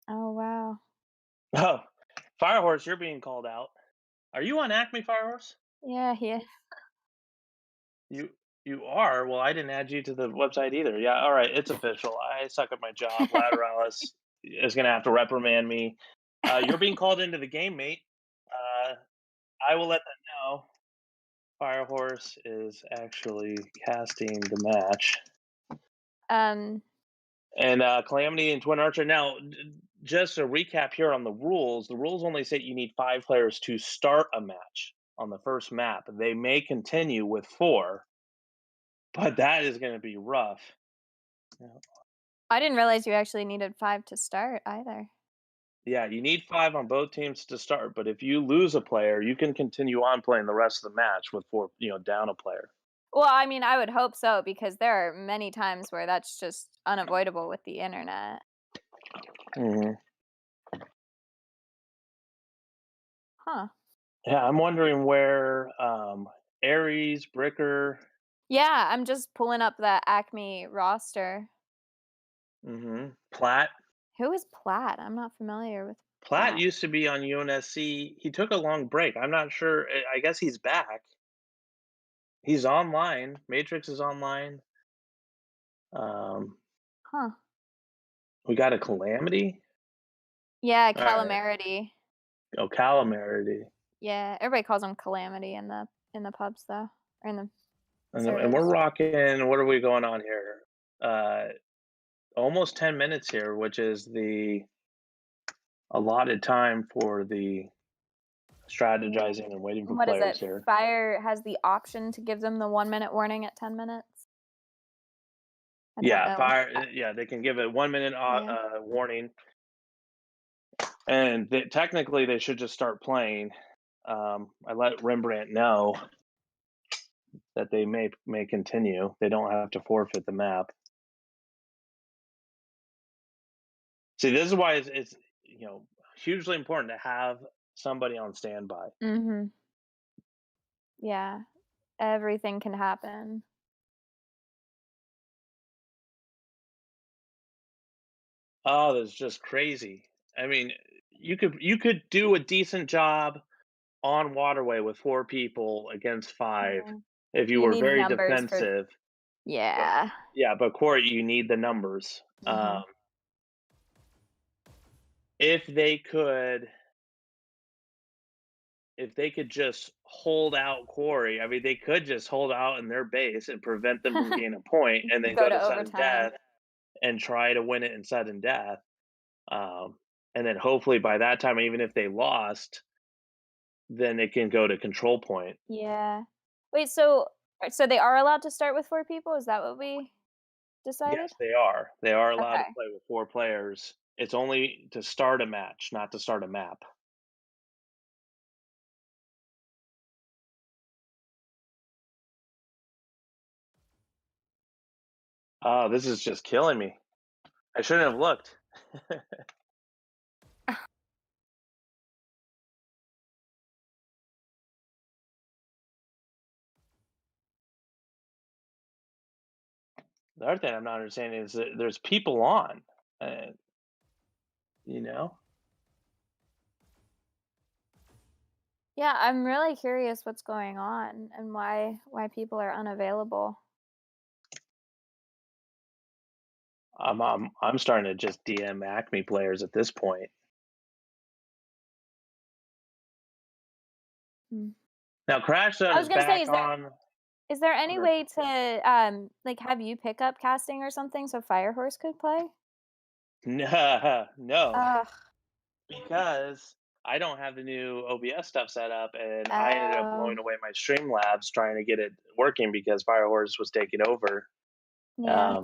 B: Oh wow.
A: Oh, Firehorse, you're being called out. Are you on Acme, Firehorse?
B: Yeah, yeah.
A: You you are. Well, I didn't add you to the website either. Yeah. All right. It's official. I suck at my job. Lateralis is going to have to reprimand me. You're being called into the game, mate. Uh, I will let them know. Firehorse is actually casting the match.
B: um
A: And Calamity and Twin Archer. Now, just a recap here on the rules. The rules only say you need 5 players to start a match on the first map. They may continue with 4, but that is going to be rough.
B: I didn't realize you actually needed 5 to start either.
A: Yeah, you need 5 on both teams to start, but if you lose a player, you can continue on playing the rest of the match with 4, down a player.
B: Well, I mean, I would hope so because there are many times where that's just unavoidable with the internet.
A: Hmm.
B: Huh.
A: Yeah, I'm wondering where Aries, Bricker,
B: Yeah, I'm just pulling up the Acme roster.
A: Platt.
B: Who is Platt? I'm not familiar with
A: Platt
B: Platt.
A: used to be on UNSC. He took a long break. I'm not sure. I guess he's back. He's online. Matrix is online. Um,
B: Huh.
A: we got a Calamity.
B: Yeah,
A: All right.
B: Calamity.
A: Oh, Calamity.
B: Yeah, everybody calls him Calamity in the pubs though, or in the
A: And we're
B: servers.
A: rocking. What are we going on here? Uh, Almost 10 minutes here, which is the allotted time for the strategizing and waiting for
B: What is
A: players
B: it?
A: here.
B: Fire has the option to give them the 1 minute warning at 10 minutes. I don't
A: Yeah,
B: know.
A: Fire. Yeah, they can give it 1 minute warning, and technically they should just start playing. I let Rembrandt know that they may continue. They don't have to forfeit the map. See, this is why it's hugely important to have somebody on standby.
B: Mm-hmm. Yeah, everything can happen.
A: Oh, that's just crazy. I mean, you could do a decent job on Waterway with 4 people against 5 if you
B: You
A: were
B: need
A: very
B: numbers for
A: defensive.
B: yeah.
A: But Corey, you need the numbers. If they could just hold out Corey, I mean, they could just hold out in their base and prevent them from gaining a point, and then
B: Go
A: go
B: to
A: to sudden
B: overtime.
A: death and try to win it in sudden death. And then hopefully by that time, even if they lost, then it can go to control point.
B: Yeah. Wait, so they are allowed to start with 4 people? Is that what we decided?
A: Yes, they are. They are allowed to
B: Okay.
A: play with 4 players. It's only to start a match, not to start a map. Oh, this is just killing me. I shouldn't have looked. The other thing I'm not understanding is that there's people on, you know?
B: Yeah, I'm really curious what's going on and why people are unavailable.
A: I'm starting to just DM ACME players at this point.
B: Hmm.
A: Now Crash Zone
B: I was
A: is
B: gonna say,
A: back on.
B: is there any way to like have you pick up casting or something so Firehorse could play?
A: No,
B: Ugh.
A: because I don't have the new OBS stuff set up, and I ended up blowing
B: Oh.
A: away my Streamlabs trying to get it working because Firehorse was taking over.
B: Yeah.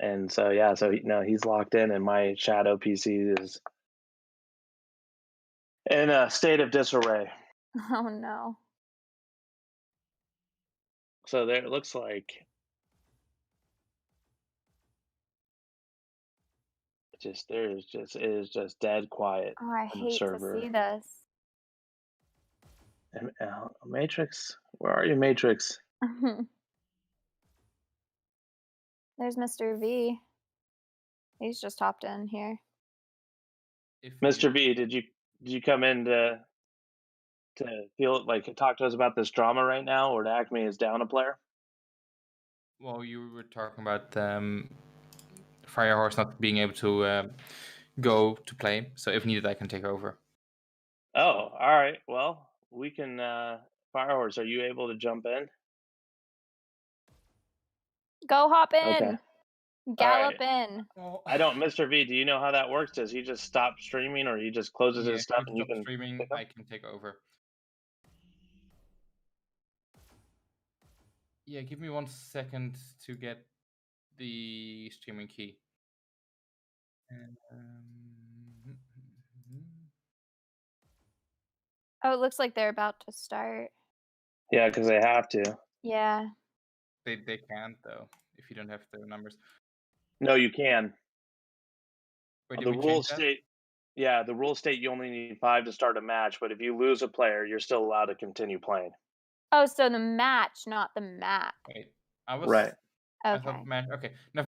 A: And so he's locked in, and my Shadow PC is in a state of disarray.
B: Oh no.
A: So there, it looks like it is just dead quiet
B: Oh, I
A: on the
B: hate to see
A: server.
B: this.
A: And, Matrix, where are you, Matrix?
B: There's Mr. V. He's just hopped in here.
A: Mr. V, did you come in to feel like talk to us about this drama right now, or Acme is down a player?
C: Well, you were talking about Firehorse not being able to go to play, so if needed, I can take over.
A: Oh, all right. Well, we can. Firehorse, are you able to jump in?
B: Go hop in.
A: Okay.
B: Gallop in.
A: I don't, Mr. V. Do you know how that works? Does he just stop streaming, or he just closes his stuff and you can
C: streaming?
A: pick up?
C: I can take over. Yeah, give me 1 second to get the streaming key.
B: Oh, it looks like they're about to start.
A: Yeah, because they have to.
B: Yeah.
C: They can't though if you don't have the numbers.
A: No, you can.
C: Wait, did
A: The
C: we
A: rules
C: change that?
A: state. Yeah, the rules state you only need 5 to start a match, but if you lose a player, you're still allowed to continue playing.
B: Oh, so the match, not the map.
C: Wait, I was
A: Right.
C: I
B: Okay.
C: thought match. Okay, no.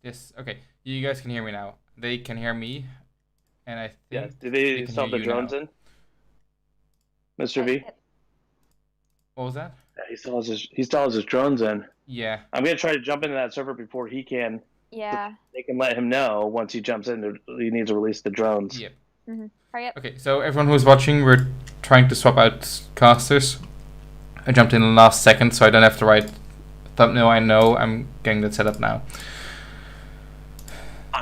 C: Yes. Okay. You guys can hear me now. They can hear me, and I
A: Yeah.
C: think
A: Do they
C: can
A: still have
C: hear
A: the
C: you
A: drones
C: now.
A: in? Mr. V?
C: What was that?
A: Yeah, he still has his drones in.
C: Yeah.
A: I'm gonna try to jump into that server before he can.
B: Yeah.
A: They can let him know once he jumps in. He needs to release the drones.
C: Yep.
B: Hurry up.
C: Okay. So everyone who's watching, we're trying to swap out casters. I jumped in the last second, so I don't have to write thumbnail. I know I'm getting that set up now.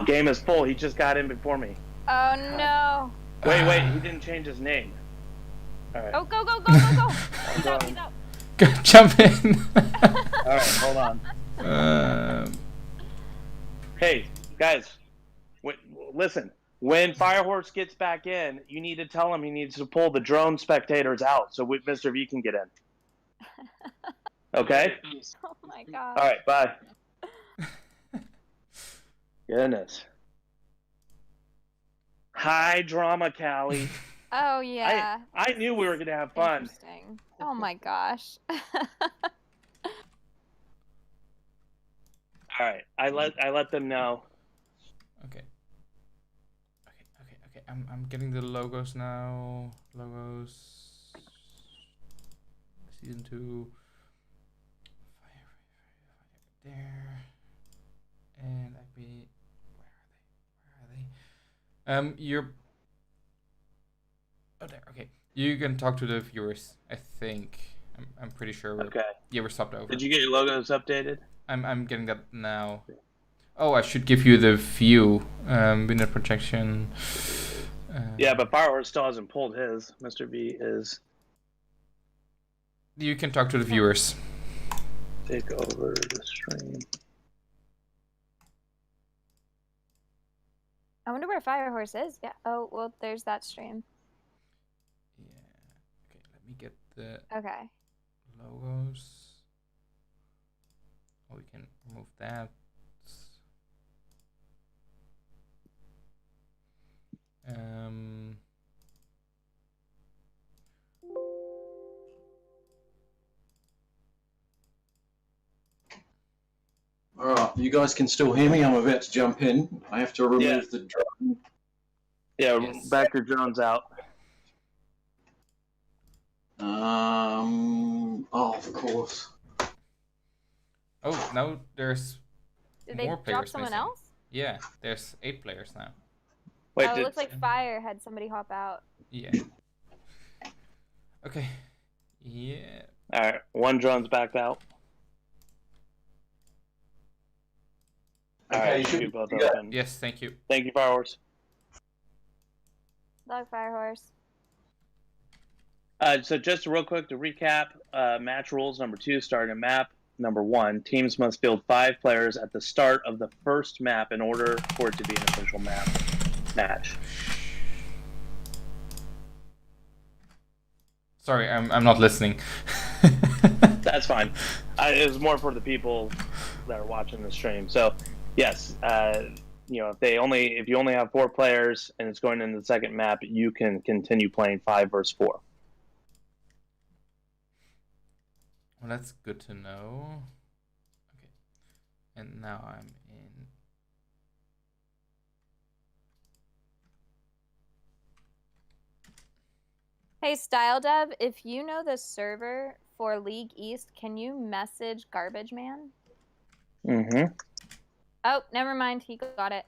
A: Game is full. He just got in before me.
B: Oh no.
A: Wait. He didn't change his name. All right.
B: Oh, go. He's out.
C: Go, jump in.
A: All right, hold on. Hey, guys, listen. When Firehorse gets back in, you need to tell him he needs to pull the drone spectators out so Mr. V can get in. Okay?
B: Oh my god.
A: All right, bye. Goodness. High drama, Callie.
B: Oh yeah.
A: I knew we were going to have fun.
B: Interesting. Oh my gosh.
A: All right, I let them know.
C: Okay. I'm getting the logos now. Logos. Season 2. Fire there. And ACME. Where are they? You're. Oh, there. Okay. You can talk to the viewers. I think. I'm pretty sure.
A: Okay.
C: Yeah, we're stopped over.
A: Did you get your logos updated?
C: I'm getting that now. Oh, I should give you the view. Winner projection.
A: Yeah, but Firehorse still hasn't pulled his. Mr. V is.
C: You can talk to the viewers.
A: Take over the stream.
B: I wonder where Firehorse is. Yeah. Oh, well, there's that stream.
C: Yeah. Okay, let me get the
B: Okay.
C: logos. Oh, we can remove that.
D: All right, you guys can still hear me. I'm about to jump in. I have to remove the drone.
A: Yeah,
C: Yes.
A: back your drones out.
D: Oh, of course.
C: Oh, now there's
B: Did
C: more
B: they
C: players
B: drop someone
C: missing.
B: else?
C: Yeah, there's 8 players now.
A: Wait,
B: it looks like Fire had somebody hop out.
C: Yeah. Okay. Yeah.
A: All right, one drone's backed out. All
D: Okay,
A: right,
D: should
A: you both
D: yeah.
A: open.
C: Yes, thank you.
A: Thank you, Firehorse.
B: Dog Firehorse.
A: So just real quick to recap, match rules number 2, starting a map. Number 1, teams must field 5 players at the start of the first map in order for it to be an official match.
C: Sorry, I'm not listening.
A: That's fine. It was more for the people that are watching the stream. So, yes, if you only have 4 players and it's going into the second map, you can continue playing 5 versus 4.
C: Well, that's good to know. Okay. And now I'm in.
B: Hey, Style Dev, if you know the server for League East, can you message Garbage Man?
A: Mm-hmm.
B: Oh, never mind. He got it.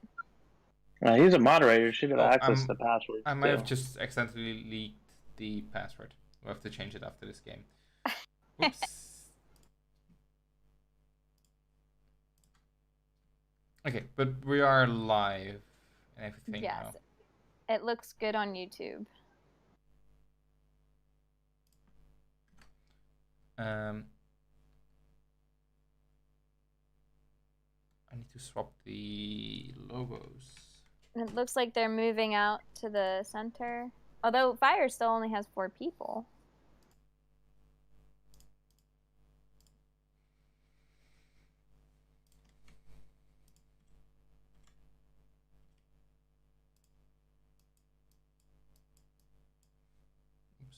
A: He's a moderator. Should have
C: Oh,
A: access to the password.
C: I might have just accidentally leaked the password. We'll have to change it after this game. Oops. Okay, but we are live and everything
B: Yes.
C: now.
B: It looks good on YouTube.
C: I need to swap the logos.
B: It looks like they're moving out to the center. Although Fire still only has 4 people.
C: Oops.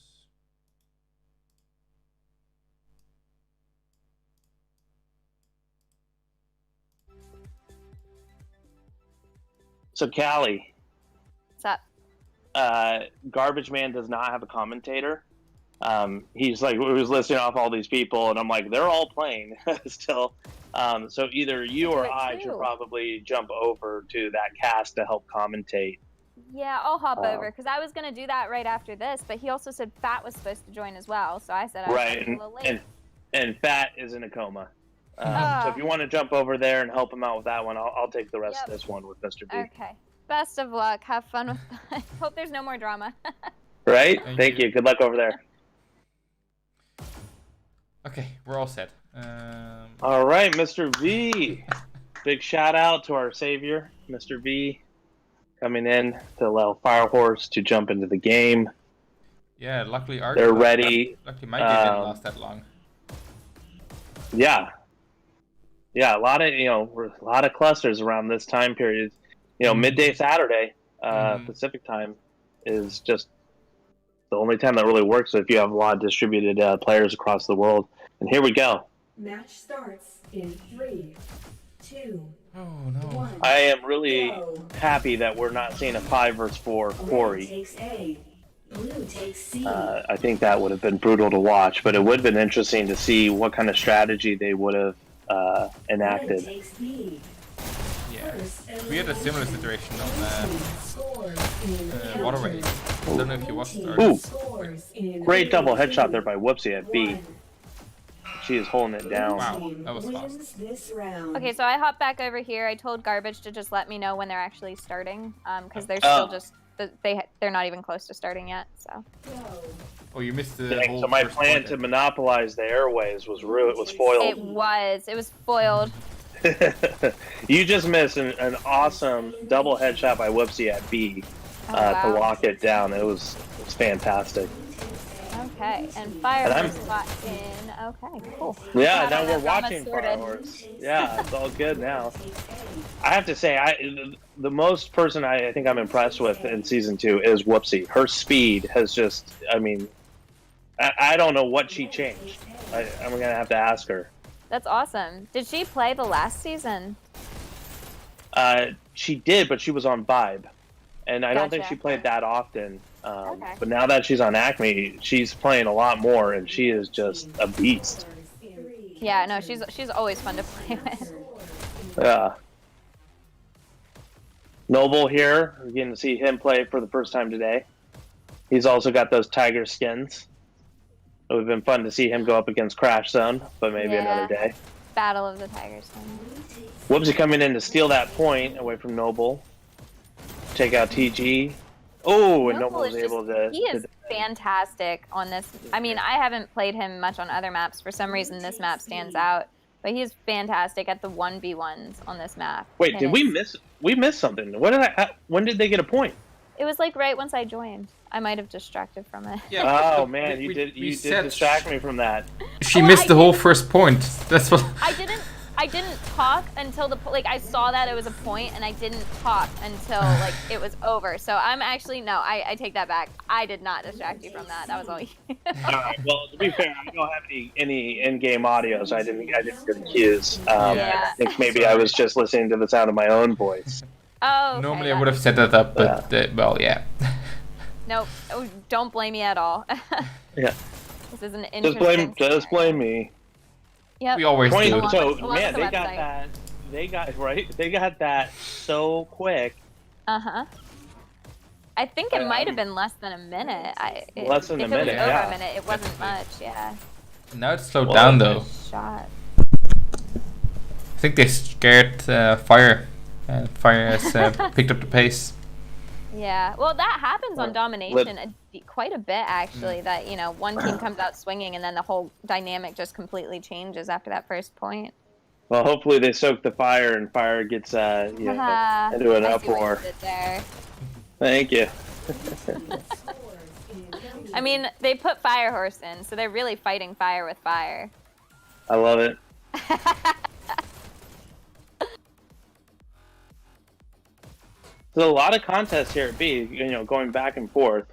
A: So Callie,
B: What's up?
A: Garbage Man does not have a commentator. He's like, we was listing off all these people, and I'm like, they're all playing still. So either you or I should probably jump over to that cast to help commentate.
B: Yeah, I'll hop over because I was gonna do that right after this, but he also said Fat was supposed to join as well, so I said I was a little late.
A: And Fat is in a coma. So if you want to jump over there and help him out with that one, I'll take the rest of this one with Mr. B.
B: Okay. Best of luck. Have fun with that. Hope there's no more drama.
A: Right? Thank you. Good luck over there.
C: Okay, we're all set.
A: All right, Mr. V. Big shout out to our savior, Mr. V, coming in to allow Firehorse to jump into the game.
C: Yeah, luckily
A: they're ready.
C: Luckily my game didn't last that long.
A: Yeah, a lot of clusters around this time period. Midday Saturday, Pacific time is just the only time that really works if you have a lot of distributed players across the world. And here we go.
E: Match starts in 3, 2,
C: oh, no.
E: 1.
A: I am really happy that we're not seeing a 5 versus 4 quarry.
E: Takes A. Blue takes C.
A: I think that would have been brutal to watch, but it would have been interesting to see what kind of strategy they would have enacted.
E: Takes B.
C: Yeah, we had a similar situation on Waterway. I don't know if you watched it.
A: Ooh, great double headshot there by Whoopsie at B. She is holding it down.
C: Wow, that was fast.
B: Okay, so I hopped back over here. I told Garbage to just let me know when they're actually starting, because they're still just they're not even close to starting yet. So.
C: Oh, you missed the
A: Dang,
C: whole
A: so my
C: first
A: plan
C: quarter.
A: to monopolize the airways was foiled.
B: It was foiled.
A: You just missed an awesome double headshot by Whoopsie at B to lock it down. It was fantastic.
B: Okay, and Firehorse got in. Okay, cool.
A: Yeah, now we're watching Firehorse. Yeah, it's all good now. I have to say, the most person I think I'm impressed with in Season 2 is Whoopsie. Her speed has just, I don't know what she changed. I'm going to have to ask her.
B: That's awesome. Did she play the last season?
A: She did, but she was on Vibe. And I don't think she played that often. But now that she's on ACME, she's playing a lot more, and she is just a beast.
B: Yeah, no, she's always fun to play with.
A: Yeah. Noble here, we're getting to see him play for the first time today. He's also got those tiger skins. It would have been fun to see him go up against Crash Zone, but maybe another day.
B: Battle of the Tigers.
A: Whoopsie coming in to steal that point away from Noble. Take out TG. Oh, and Noble was able to...
B: He is fantastic on this. I mean, I haven't played him much on other maps. For some reason, this map stands out. But he's fantastic at the 1v1s on this map.
A: Wait, did we miss? We missed something. When did they get a point?
B: It was like right once I joined. I might have distracted from it.
A: Yeah, oh man, you did distract me from that.
C: She missed the whole first point. That's what.
B: I didn't talk until I saw that it was a point, and I didn't talk until it was over. So I'm actually I take that back. I did not distract you from that. That was all you.
A: Alright, well, to be fair, I don't have any in-game audio, so I didn't get the cues. I think maybe I was just listening to the sound of my own voice.
B: Oh. Okay,
C: normally I would have set that up, but well, yeah.
B: Nope. Oh, don't blame me at all.
A: Yeah.
B: This is an interesting.
A: Just blame me.
B: Yep.
C: We always do.
A: So man, they got that. They got that so quick.
B: I think it might have been less than a minute.
A: Less than a minute.
B: If it was over a minute, it wasn't much. Yeah.
C: Now it's slowed down though.
B: Shot.
C: I think they scared Fire, and Fire has picked up the pace.
B: Yeah, well, that happens on Domination quite a bit, actually, that, one team comes out swinging and then the whole dynamic just completely changes after that first point.
A: Well, hopefully they soak the Fire and Fire gets into an uproar. Thank you.
B: I mean, they put Firehorse in, so they're really fighting fire with fire.
A: I love it. There's a lot of contests here at B, going back and forth.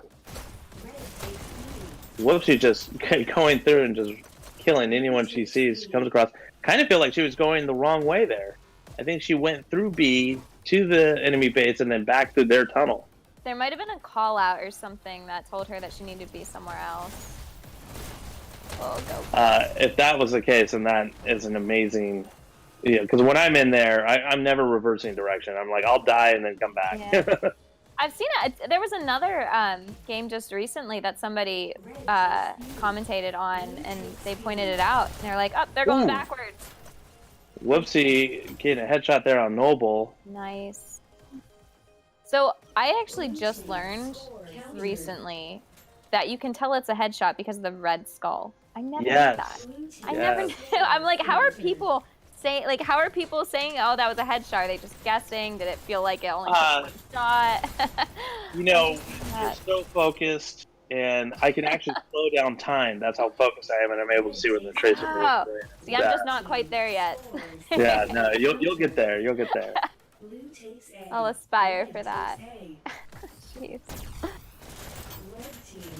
A: Whoopsie just going through and just killing anyone she sees, comes across. Kind of feel like she was going the wrong way there. I think she went through B to the enemy base and then back through their tunnel.
B: There might have been a call out or something that told her that she needed to be somewhere else. We'll go.
A: If that was the case, then that is an amazing. Yeah, because when I'm in there, I'm never reversing direction. I'm like, I'll die and then come back.
B: Yeah. I've seen it. There was another game just recently that somebody commentated on, and they pointed it out. And they're like, "Oh, they're going backwards."
A: Whoopsie, getting a headshot there on Noble.
B: Nice. So I actually just learned recently that you can tell it's a headshot because of the red skull. I never knew that. I never knew. I'm like, how are people saying? Like, how are people saying, "Oh, that was a headshot"? Are they just guessing? Did it feel like it only took one shot?
A: You know, you're so focused, and I can actually slow down time. That's how focused I am, and I'm able to see where the tracer is.
B: See, I'm just not quite there yet.
A: Yeah, no, you'll get there. You'll get there.
B: I'll aspire for that. Jeez.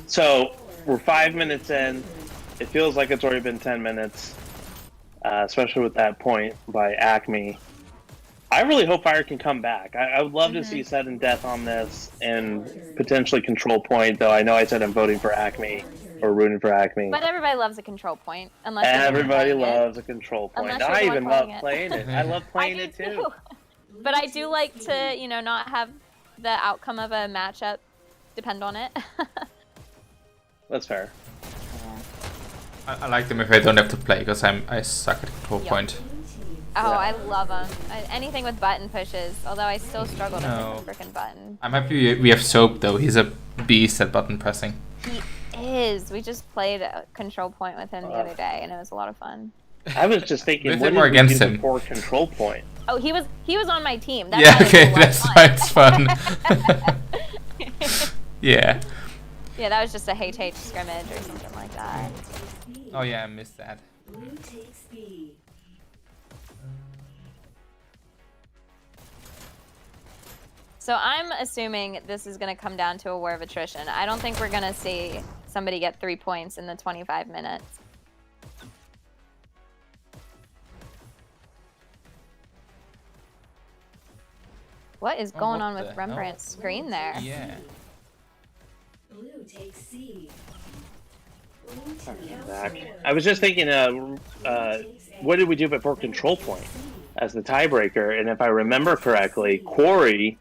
A: So we're 5 minutes in. It feels like it's already been 10 minutes, especially with that point by ACME. I really hope Fire can come back. I would love to see sudden death on this and potentially control point, though I know I said I'm voting for ACME or rooting for ACME.
B: But everybody loves a control point. Unless
A: everybody loves a control point. I even love playing it. I love playing it too.
B: But I do like to, you know, not have the outcome of a matchup depend on it.
A: That's fair.
C: I like them if I don't have to play, because I suck at control point.
B: Oh, I love them. Anything with button pushes, although I still struggle to hit the frickin' button.
C: I'm happy we have Soap, though. He's a beast at button pressing.
B: He is. We just played a control point with him the other day, and it was a lot of fun.
A: I was just thinking, what
C: more
A: did we
C: against
A: do
C: him
A: before control point?
B: Oh, he was on my team. That's
C: Yeah, okay, that's why it's fun. Yeah.
B: Yeah, that was just a hate scrimmage or something like that.
C: Oh yeah, I missed that.
B: So I'm assuming this is going to come down to a war of attrition. I don't think we're going to see somebody get 3 points in the 25 minutes. What is going on with Rembrandt's screen there?
C: Yeah.
E: Blue takes C.
A: Back. I was just thinking, what did we do before control point as the tiebreaker? And if I remember correctly, Quarry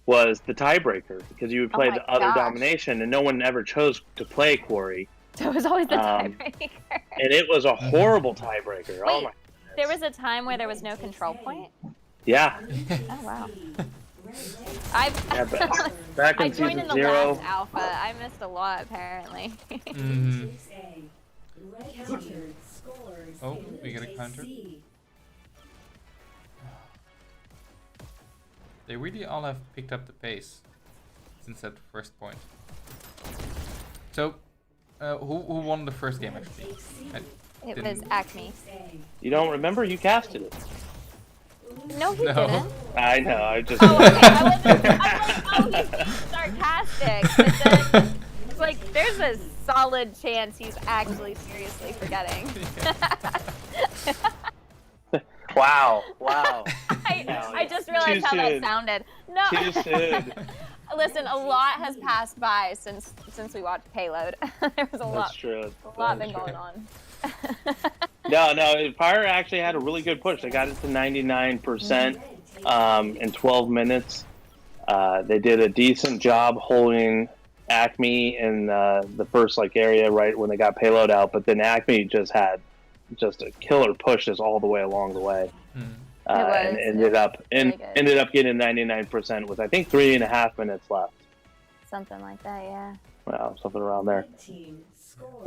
A: was the tiebreaker because you would play the other domination, and no one ever chose to play Quarry.
B: So it was always the tiebreaker.
A: And it was a horrible tiebreaker. Oh my goodness.
B: There was a time where there was no control point?
A: Yeah.
B: Oh, wow.
A: Back in
B: I joined in the
A: Season 0.
B: last alpha. I missed a lot, apparently.
C: Oh, we get a counter. They really all have picked up the pace since that first point. So, who won the first game actually?
B: It was ACME.
A: You don't remember? You casted it.
B: No, he didn't.
A: I know. I just.
B: Oh, okay. I'm like, oh, he's sarcastic. But then it's like, there's a solid chance he's actually seriously forgetting.
A: Wow.
B: I just realized how that sounded. No.
A: Too soon.
B: Listen, a lot has passed by since we watched Payload. There was a lot been going on.
A: No, Fire actually had a really good push. They got it to 99% in 12 minutes. They did a decent job holding ACME in the first area right when they got Payload out, but then ACME just had a killer push all the way along the way. And ended up getting 99% with I think 3.5 minutes left.
B: Something like that, yeah.
A: Wow, something around there.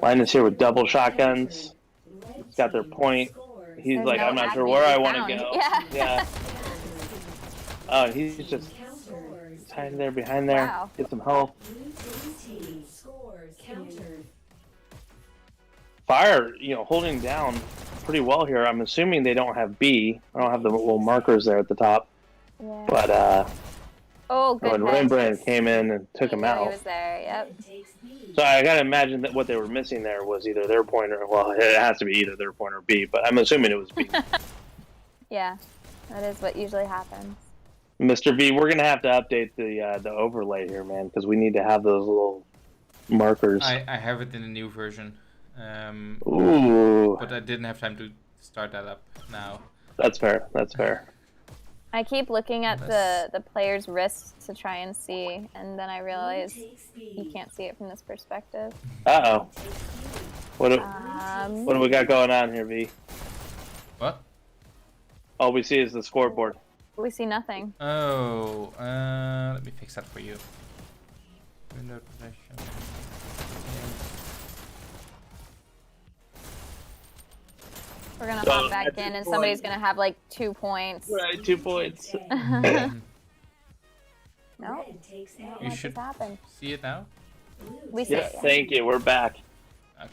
A: Linus here with double shotguns. He's got their point. He's like, I'm not sure where I want to go. Yeah. Oh, he's just hiding there behind there.
B: Wow.
A: Get some help. Fire, holding down pretty well here. I'm assuming they don't have B. I don't have the little markers there at the top.
B: Yeah.
A: But
B: good
A: when Rembrandt came in and took him out.
B: He was there, yep.
A: So I gotta imagine that what they were missing there was either their point or, well, it has to be either their point or B, but I'm assuming it was B.
B: Yeah, that is what usually happens.
A: Mr. V, we're gonna have to update the overlay here, man, because we need to have those little markers.
C: I have it in a new version.
A: Ooh,
C: But I didn't have time to start that up now.
A: that's fair. That's fair.
B: I keep looking at
C: Unless-
B: the player's wrist to try and see, and then I realize you can't see it from this perspective.
A: Uh oh. What do we got going on here, V?
C: What?
A: All we see is the scoreboard.
B: We see nothing.
C: Oh, let me fix that for you. Window protection.
B: We're gonna
A: So,
B: hop back
A: at
B: in,
A: this
B: and somebody's gonna have like 2 points.
A: Right, 2 points.
B: No,
E: Red takes A.
B: what
C: You
B: just
C: should
B: happened?
C: see it now.
B: We see
A: Yeah,
B: it. Yeah.
A: thank you. We're back.
C: Okay.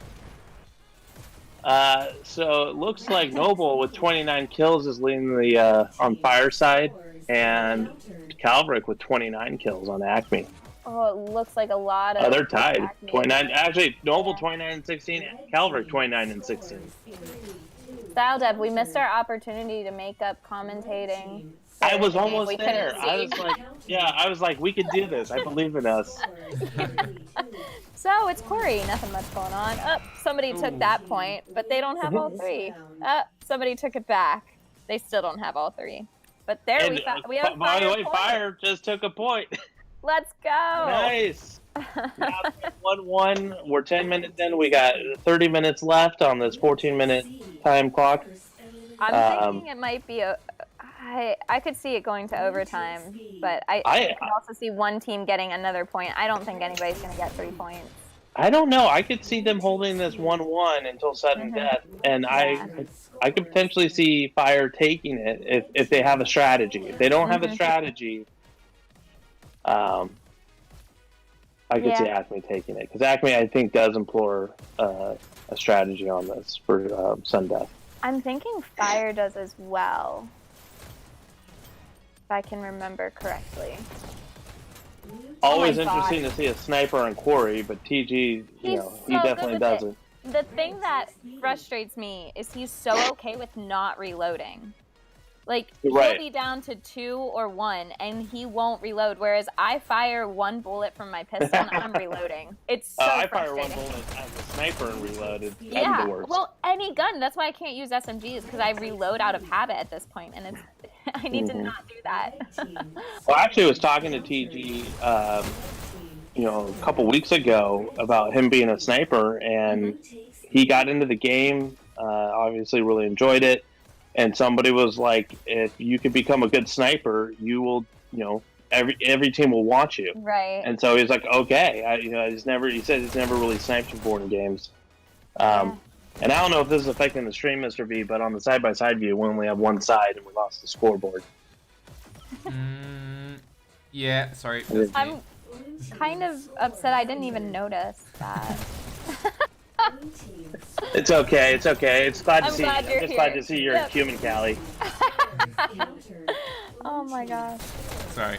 A: So it looks like Noble with 29 kills is leading the on Fire side, and Calverick with 29 kills on Acme.
B: Oh, it looks like a lot of.
A: Oh, they're tied.
B: Acme.
A: 29. Actually, Noble 29 and 16. Calverick 29 and 16.
B: Style Dev, we missed our opportunity to make up commentating.
A: I was
B: for the game
A: almost
B: we couldn't
A: there. I
B: see.
A: was like, yeah, I was like, we could do this. I believe in us.
B: So it's Corey. Nothing much going on. Oh, somebody took that point, but they don't have all 3. Somebody took it back. They still don't have all 3. But there
A: And,
B: we have
A: by the way,
B: point.
A: Fire just took a point.
B: Let's go.
A: Nice. Now 1-1. We're 10 minutes in. We got 30 minutes left on this 14-minute time clock.
B: I'm thinking it might be a. I could see it going to overtime, but I could also see one team getting another point. I don't think anybody's going to get 3 points.
A: I don't know. I could see them holding this 1-1 until sudden death, and I could potentially see Fire taking it if they have a strategy. If they don't have a strategy, I could see Acme taking it, because Acme, I think, does employ a strategy on this for sudden death.
B: I'm thinking Fire does as well, if I can remember correctly.
A: Always
B: my God.
A: interesting to see a sniper on Quarry, but TG, he
B: so
A: definitely
B: good with
A: doesn't.
B: The thing that frustrates me is he's so okay with not reloading. Like,
A: Right.
B: he'll be down to 2 or 1, and he won't reload, whereas I fire 1 bullet from my pistol, and I'm reloading. It's so
A: I fire one
B: frustrating.
A: bullet as a sniper and reloaded. That'd be
B: Yeah,
A: the worst.
B: well, any gun. That's why I can't use SMGs, because I reload out of habit at this point, and it's I need to not do that.
A: Well, actually, I was talking to TG, a couple weeks ago about him being a sniper, and he got into the game. Obviously, really enjoyed it. And somebody was like, "If you could become a good sniper, you will, every team will want you."
B: Right.
A: And so he's like, "Okay." He said he's never really sniped before in games. And I don't know if this is affecting the stream, Mr. V, but on the side-by-side view, we only have one side, and we lost the scoreboard.
C: Yeah, sorry.
B: I'm kind of upset I didn't even notice that.
A: It's okay. It's okay. It's glad to
B: I'm
A: see.
B: glad
A: I'm
B: you're
A: just
B: here.
A: glad to see you're
B: Yep.
A: human, Callie.
B: Oh my gosh.
C: Sorry.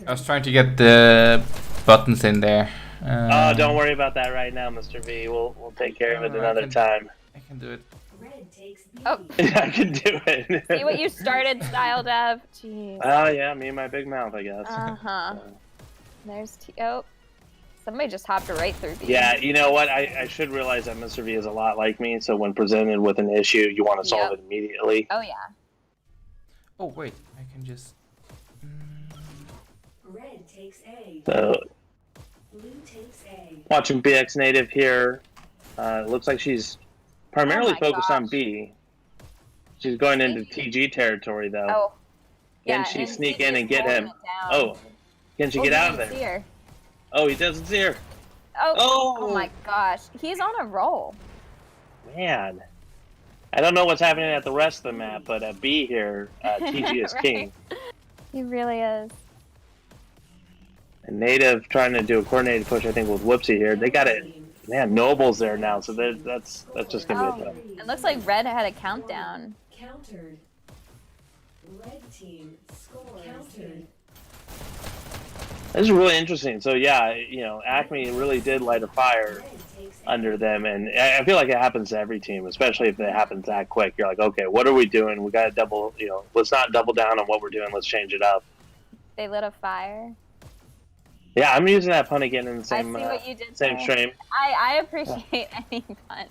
C: I was trying to get the buttons in there.
A: Don't worry about that right now, Mr. V. We'll take care of it
C: No, I
A: another
C: can-
A: time.
C: I can do it.
E: Red takes B.
B: Oh,
A: I can do it.
B: see what you started, Style Dev? Jeez.
A: Oh yeah, me and my big mouth, I guess.
B: Uh-huh. There's somebody just hopped right through B.
A: Yeah, you know what? I should realize that Mr. V is a lot like me. So when presented with an issue, you want to solve
B: Yep.
A: it immediately.
B: Oh yeah.
C: Oh wait, I can just.
E: Red takes A.
A: So
E: Blue takes A.
A: watching BX Native here, it looks like she's primarily
B: my
A: focused on
B: gosh.
A: B. She's going into TG territory though.
B: Oh.
A: Can
B: Yeah,
A: she
B: and
A: sneak
B: he's
A: in and
B: just
A: get him?
B: holding it down.
A: Oh, can she
B: Oh,
A: get
B: he
A: out of
B: didn't
A: there?
B: see her.
A: Oh, he doesn't see her.
B: Oh.
A: Oh.
B: my gosh. He's on a roll.
A: Man, I don't know what's happening at the rest of the map, but at B here, TG is
B: Right.
A: king.
B: He really is.
A: And Native trying to do a coordinated push, I think, with Whoopsie here. They got it. Man, Noble's there now, so that's just gonna be a tough.
B: It looks like Red had a countdown.
E: Countered. Red team scores. Countered.
A: This is really interesting. So yeah, Acme really did light a fire
E: Red takes A.
A: under them, and I feel like it happens to every team, especially if it happens that quick. You're like, okay, what are we doing? We got to let's not double down on what we're doing. Let's change it up.
B: They lit a fire.
A: Yeah, I'm using that pun again in the
B: I
A: same
B: see what you did
A: same
B: there.
A: stream.
B: I appreciate any fun.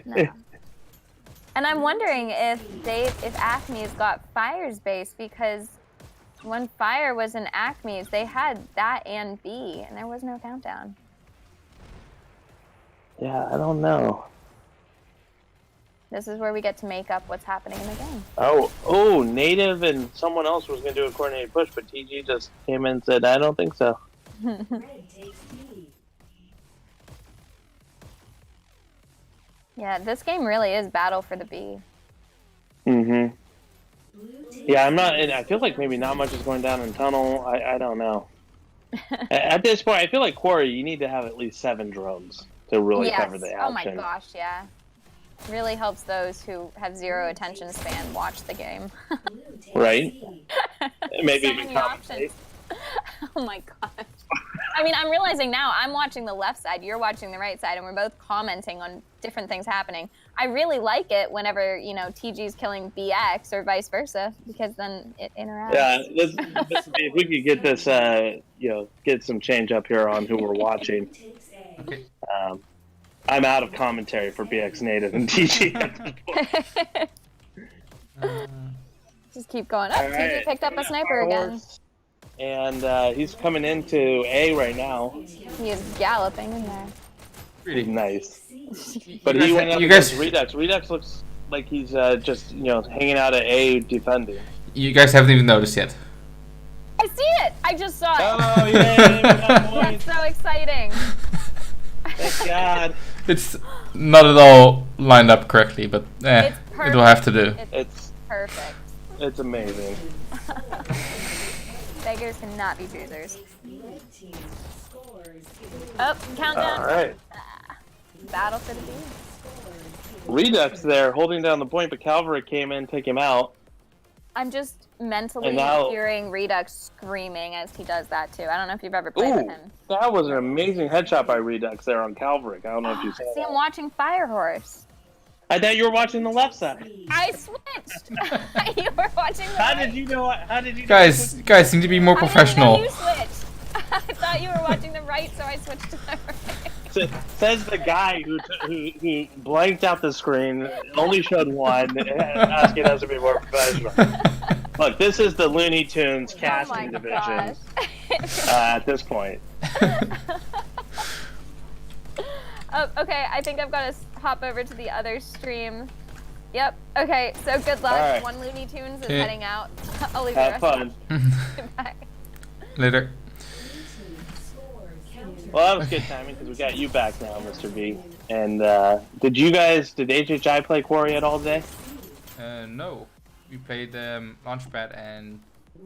B: No. And I'm wondering if Acme's got Fire's base, because when Fire was in Acme's, they had that and B, and there was no countdown.
A: Yeah, I don't know.
B: This is where we get to make up what's happening in the game.
A: Oh, Native and someone else was going to do a coordinated push, but TG just came in and said, I don't think so.
E: Red takes B.
B: Yeah, this game really is battle for the B.
A: Mm-hmm.
E: Blue takes
A: Yeah, I'm not, and I feel like maybe not much is going down in tunnel. I don't know. At this point, I feel like Quarry, you need to have at least 7 drones to really cover the action.
B: Oh my gosh, yeah. Really helps those who have 0 attention span watch the game.
E: Blue takes
A: Right.
E: C.
A: Maybe
B: So
A: even
B: many
A: compensate.
B: Oh my gosh. I mean, I'm realizing now I'm watching the left side, you're watching the right side, and we're both commenting on different things happening. I really like it whenever, you know, TG's killing BX or vice versa, because then it interacts.
A: Yeah, if we could get this, get some change up here on who we're watching.
E: Blue takes A.
C: Okay.
A: I'm out of commentary for BX Native and TG.
B: Just keep going up.
A: All
B: TG
A: right.
B: picked up a sniper again.
A: And he's coming into A right now.
B: He is galloping in there.
A: Pretty nice.
E: C.
A: But
C: You
A: he
C: guys-
A: went up
C: you
A: against
C: guys-
A: Redux. Redux looks like he's just, hanging out at A defending.
C: You guys haven't even noticed yet.
B: I see it! I just saw it!
A: Oh, yay! We got
B: That's
A: points.
B: so exciting!
A: Thank God.
C: It's not at all lined up correctly, but
B: It's
C: it will have to do.
A: It's
B: Perfect.
A: it's amazing.
B: Beggars cannot be choosers.
E: Red team scores.
B: Oh, countdown.
A: All right.
B: Battle for the B.
A: Redux there holding down the point, but Calvary came in, take him out.
B: I'm just mentally
A: And now-
B: hearing Redux screaming as he does that too. I don't know if you've ever played with
A: Ooh,
B: him.
A: that was an amazing headshot by Redux there on Calvary. I don't know if you saw
B: See, I'm
A: that.
B: watching Fire Horse.
A: I thought you were watching the left side.
B: I switched. You were watching the
A: How
B: right.
A: did you know? How did you?
C: Guys seem to be more
B: I didn't
C: professional.
B: know you switched. I thought you were watching the right, so I switched to the right.
A: Says the guy who blanked out the screen, only showed one, asking us to be more professional. Look, this is the Looney Tunes
B: Oh
A: casting
B: my
A: division
B: gosh.
A: at this point.
B: Oh, okay, I think I've got to hop over to the other stream. Yep. Okay, so good luck.
A: All right.
B: One Looney Tunes is
C: Yeah.
B: heading out. I'll leave
A: Have
B: the rest
A: fun.
B: Bye.
C: Later.
A: Well, that was good timing because we got you back now, Mr. B. And did HHI play Quarry at all today?
C: No. We played Launchpad and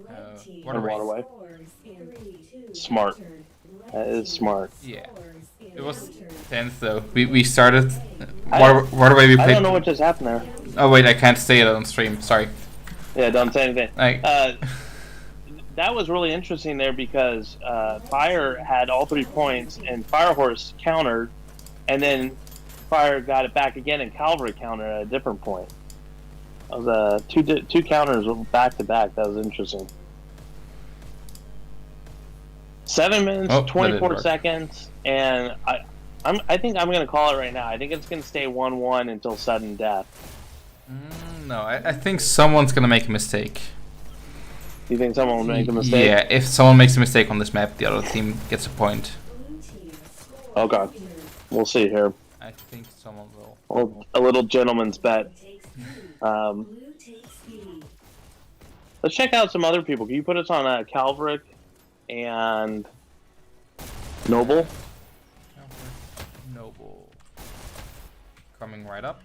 A: Or
C: Waterway.
A: Waterway? Smart. That is smart.
C: Yeah. It was tense though. We started Waterway. We
A: I
C: played.
A: don't know what just happened there.
C: Oh wait, I can't say it on stream. Sorry.
A: Yeah, don't say anything.
C: Like,
A: That was really interesting there because Fire had all 3 points and Firehorse countered, and then Fire got it back again and Calvary countered at a different point. That was two counters back to back. That was interesting. 7 minutes,
C: Oh, that didn't
A: 24
C: work.
A: seconds, and I think I'm gonna call it right now. I think it's gonna stay 1-1 until sudden death.
C: no, I think someone's gonna make a mistake.
A: Do you think someone will make a mistake?
C: Yeah, if someone makes a mistake on this map, the other team gets a point.
A: Okay. We'll see here.
C: I think someone will.
A: A little gentleman's bet. Let's check out some other people. Can you put us on Calvaric and Noble?
C: Noble. Coming right up.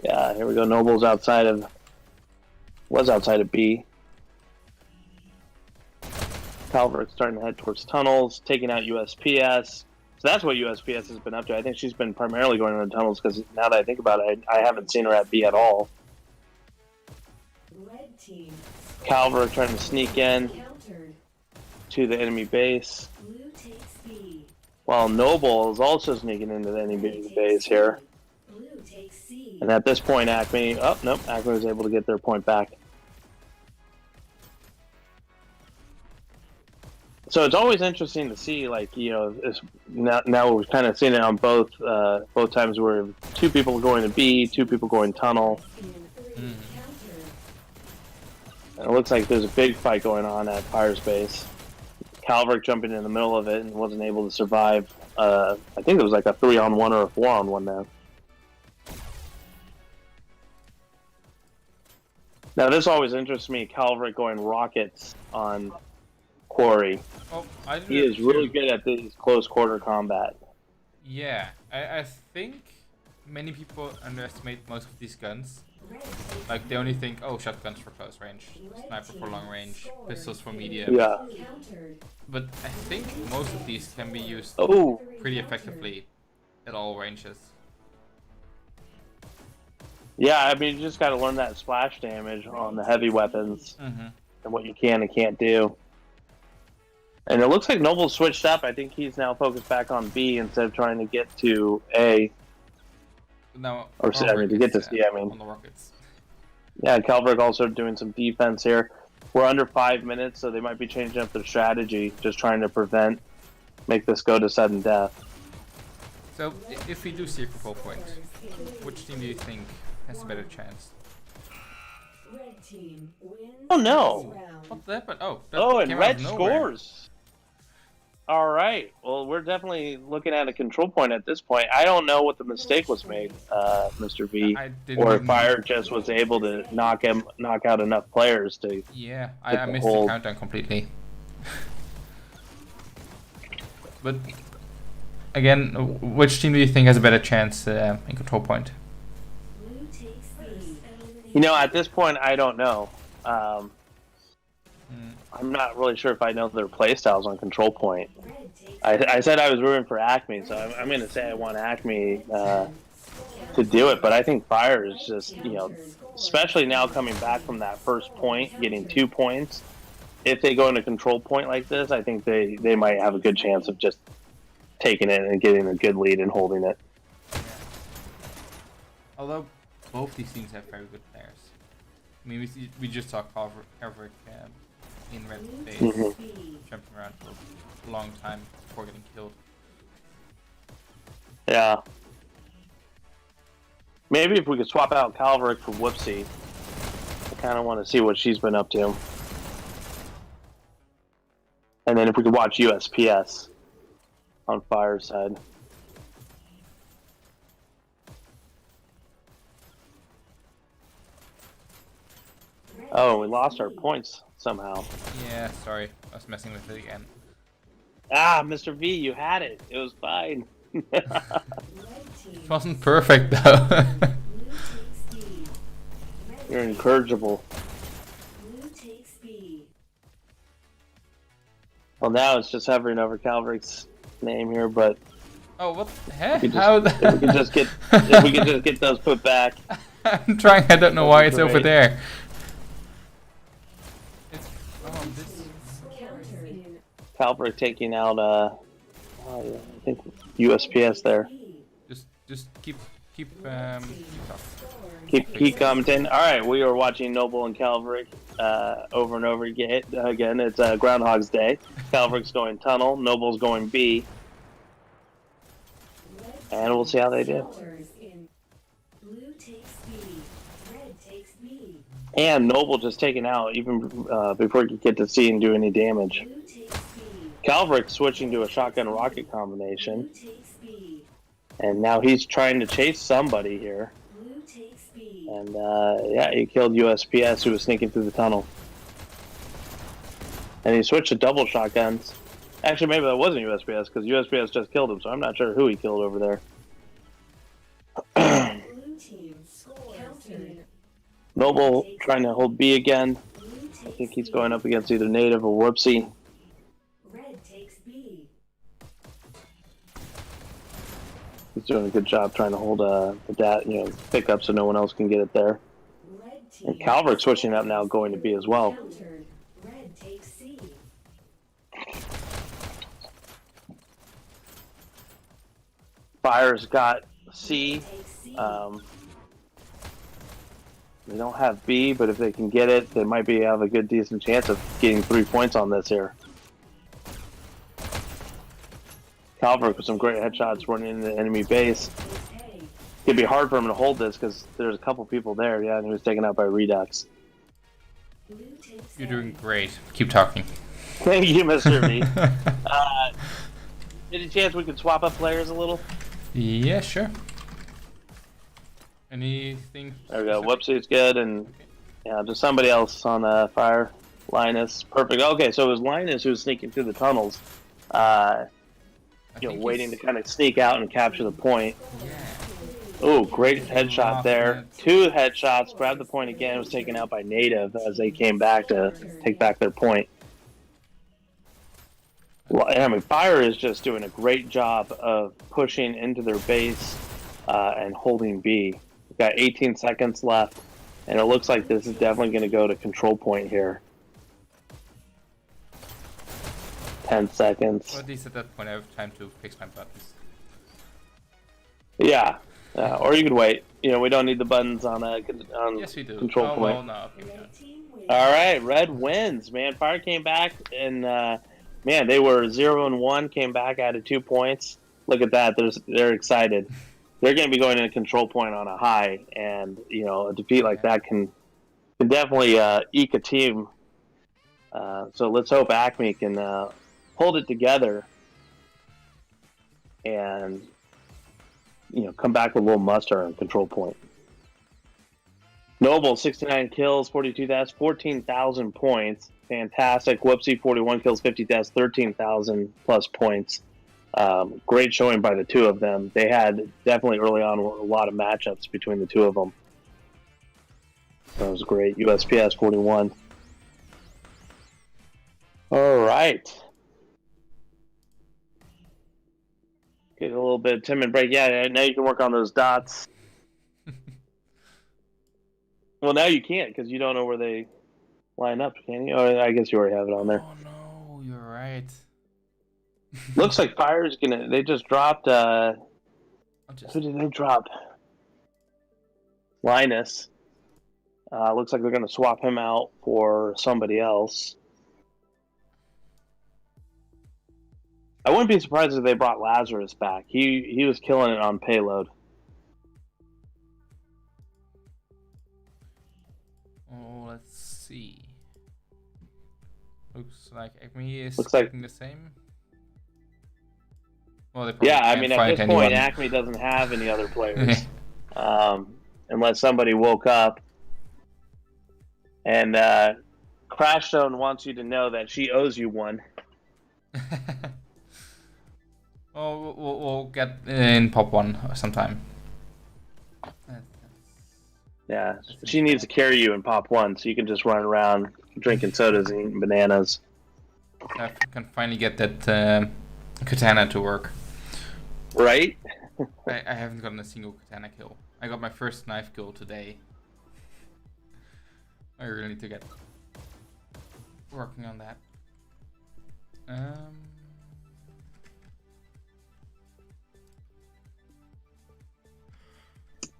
A: Yeah, here we go. Noble's was outside of B. Calvaric's starting to head towards tunnels, taking out USPS. So that's what USPS has been up to. I think she's been primarily going into tunnels because now that I think about it, I haven't seen her at B at all.
E: Red team
A: Calvaric trying to sneak in
E: countered.
A: to the enemy base,
E: Blue takes B.
A: while Noble is also sneaking into the enemy base here.
E: Blue takes C.
A: And at this point, Acme, Acme was able to get their point back. So it's always interesting to see, like, now we've kind of seen it on both times where two people going to B, two people going tunnel.
E: Counter.
A: And it looks like there's a big fight going on at Fire's base. Calvert jumping in the middle of it and wasn't able to survive. I think it was like a 3-on-1 or a 4-on-1 there. Now this always interests me, Calvert going rockets on Quarry.
C: Oh, I
A: He is really good at these close quarter combat.
C: Yeah, I think many people underestimate most of these guns. Like they only think, oh, shotguns for close range, sniper for long range, pistols for medium.
A: Yeah.
E: Countered.
C: But I think most of these can be used
A: Oh,
C: pretty effectively at all ranges.
A: yeah. I mean, you just got to learn that splash damage on the heavy weapons
C: Mm-hmm.
A: and what you can and can't do. And it looks like Noble switched up. I think he's now focused back on B instead of trying to get to A.
C: Now,
A: Or C, I mean, to get to C, I mean.
C: on the rockets.
A: Yeah, Calvert also doing some defense here. We're under 5 minutes, so they might be changing up their strategy, just trying to make this go to sudden death.
C: So, if we do see a control point, which team do you think has a better chance?
E: Red team wins.
A: Oh no!
E: Round.
C: What happened? Oh, that
A: Oh, and
C: came out
A: red
C: of nowhere.
A: scores. All right. Well, we're definitely looking at a control point at this point. I don't know what the mistake was made, Mr. V,
C: I didn't
A: or if
C: even-
A: Fire just was able to knock out enough players to.
C: Yeah,
A: Hit
C: I
A: the
C: missed
A: hole.
C: the countdown completely. But again, which team do you think has a better chance in control point?
E: Blue takes B.
A: You know, at this point, I don't know.
C: Mm.
A: I'm not really sure if I know their playstyles on control point.
E: Red takes
A: I said I was rooting for Acme, so I'm going to say I want Acme to do it. But I think Fire is just, especially now coming back from that first point, getting 2 points. If they go into control point like this, I think they might have a good chance of just taking it and getting a good lead and holding it.
C: Although both these teams have very good players. I mean, we just saw Calvert in red base
A: Mhm.
E: B.
C: jumping around for a long time before getting killed.
A: Yeah. Maybe if we could swap out Calvert for Whoopsie. I kind of want to see what she's been up to. And then if we could watch USPS on Fire's side. Oh, we lost our points somehow.
C: Yeah, sorry, I was messing with it again.
A: Ah, Mr. V, you had it. It was fine.
E: Red team.
C: It wasn't perfect though.
E: Blue takes B. Red
A: You're
E: team.
A: incorrigible.
E: Blue takes B.
A: Well, now it's just hovering over Calvert's name here, but
C: Oh, what the heck?
A: we could
C: How?
A: just, if we could just get those put back.
C: I'm trying. I don't know why it's over
A: Great.
C: there. It's this.
E: Countered.
A: Calvert taking out I think USPS there.
E: B.
C: Just keep talking.
A: Keep commenting. All right, we are watching Noble and Calvert over and over again. It's Groundhog's Day. Calvert's going tunnel. Noble's going B, and we'll see how they do.
E: Counters in. Blue takes B. Red takes B.
A: And Noble just taken out even before he could get to C and do any damage.
E: Blue takes B.
A: Calvert switching to a shotgun rocket combination,
E: Blue takes B.
A: and now he's trying to chase somebody here.
E: Blue takes B.
A: And yeah, he killed USPS who was sneaking through the tunnel. And he switched to double shotguns. Actually, maybe that wasn't USPS because USPS just killed him, so I'm not sure who he killed over there.
E: Blue team scores. Countered.
A: Noble trying to hold B again.
E: Blue takes
A: I think he's
E: B.
A: going up against either Native or Whoopsie.
E: Red takes B.
A: He's doing a good job trying to hold pick up so no one else can get it there.
E: Red team.
A: And Calvert switching up now, going to B as well.
E: Countered. Red takes C.
A: Fire's got C.
E: Takes C.
A: They don't have B, but if they can get it, they might have a good decent chance of getting 3 points on this here. Calvert with some great headshots running into the enemy base. It'd be hard for him to hold this because there's a couple people there. Yeah, and he was taken out by Redux.
C: You're doing great. Keep talking.
A: Thank you, Mr. V. Any chance we could swap up players a little?
C: Yeah, sure. Anything?
A: There we go. Whoopsie's good, and yeah, just somebody else on fire. Linus, perfect. Okay, so it was Linus who was sneaking through the tunnels, waiting to kind of sneak out and capture the point. Oh, great headshot there. 2 headshots, grabbed the point again, was taken out by Native as they came back to take back their point. Well, I mean, Fire is just doing a great job of pushing into their base and holding B. We've got 18 seconds left, and it looks like this is definitely going to go to control point here. 10 seconds.
C: Well, at least at that point, I have time to fix my buttons.
A: Yeah, or you could wait. We don't need the buttons on
C: Yes, we do.
A: control point.
C: Well, no, okay, we don't.
A: All right, Red wins, man. Fire came back, and man, they were 0-1. Came back, added 2 points. Look at that. They're excited. They're going to be going in a control point on a high, and a defeat like that can definitely eke a team. So let's hope ACME can hold it together and come back with a little muster on control point. Noble 69 kills, 42 deaths, 14,000 points. Fantastic. Whoopsie 41 kills, 50 deaths, 13,000 plus points. Great showing by the 2 of them. They had definitely early on a lot of matchups between the 2 of them. That was great. USPS 41. All right. Get a little bit of timid break. Yeah, now you can work on those dots. Well, now you can't because you don't know where they line up, can you? Oh, I guess you already have it on there.
C: Oh no, you're right.
A: Looks like Fire's gonna. They just dropped. Who did they drop? Linus. Looks like they're gonna swap him out for somebody else. I wouldn't be surprised if they brought Lazarus back. He was killing it on payload.
C: Oh, let's see. Looks like ACME is
A: Looks like
C: taking the same. Well, they probably
A: yeah, I
C: can't
A: mean, at
C: find
A: this point,
C: anyone.
A: ACME doesn't have any other players. Unless somebody woke up. And Crashstone wants you to know that she owes you one.
C: Well, we'll get in Pop 1 sometime.
A: Yeah, she needs to carry you in Pop 1 so you can just run around drinking sodas and eating bananas.
C: I can finally get that katana to work.
A: Right?
C: I haven't gotten a single katana kill. I got my first knife kill today. I really need to get working on that.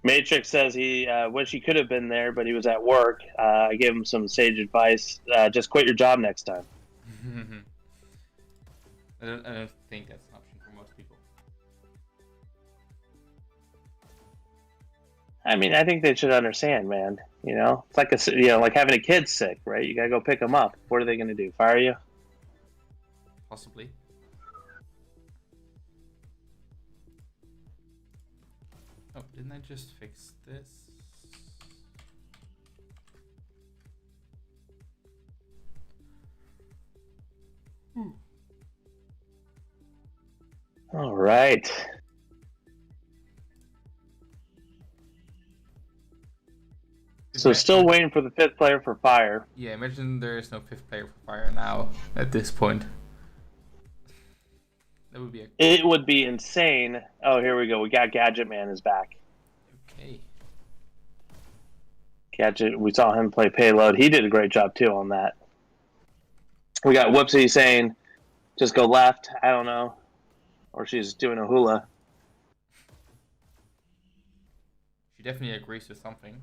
A: Matrix says he wish he could have been there, but he was at work. I gave him some sage advice. Just quit your job next time.
C: I don't think that's an option for most people.
A: I mean, I think they should understand, man. It's like like having a kid sick, right? You gotta go pick them up. What are they gonna do? Fire you?
C: Possibly. Oh, didn't I just fix this?
A: All right. So still waiting for the 5th player for Fire.
C: Yeah, imagine there is no 5th player for Fire now at this point. That would be
A: It would be insane. Oh, here we go. We got Gadget Man is back.
C: okay.
A: Gadget, we saw him play payload. He did a great job too on that. We got Whoopsie saying, just go left. I don't know. Or she's doing a hula.
C: She definitely agrees with something.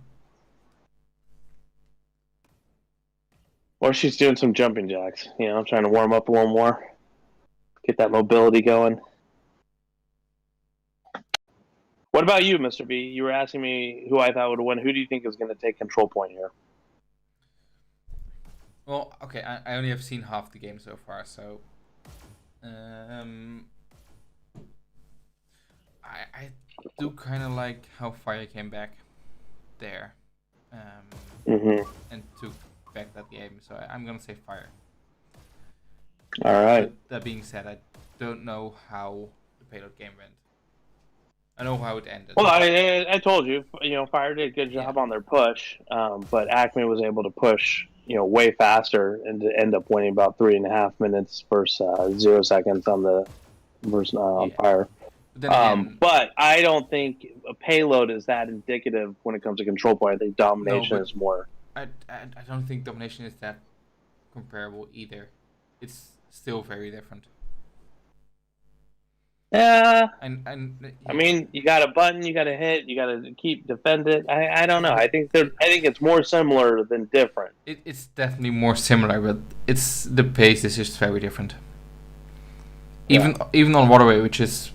A: Or she's doing some jumping jacks. Trying to warm up a little more. Get that mobility going. What about you, Mr. B? You were asking me who I thought would win. Who do you think is going to take control point here?
C: Well, okay, I only have seen half the game so far, so I do kind of like how Fire came back there, and took back that game. So I'm gonna say Fire.
A: All right.
C: That being said, I don't know how the payload game went. I know how it ended.
A: Well, I told you, Fire did a good job on their push, but Acme was able to push, way faster and to end up winning about 3.5 minutes versus 0 seconds on the on Fire.
C: But, then again,
A: but I don't think a payload is that indicative when it comes to control point. I think domination is more.
C: I don't think domination is that comparable either. It's still very different.
A: Yeah.
C: And
A: I mean, you got a button, you got to hit, you got to defend it. I don't know. I think it's more similar than different.
C: It's definitely more similar, but the pace is just very different.
A: Yeah.
C: Even on Waterway, which is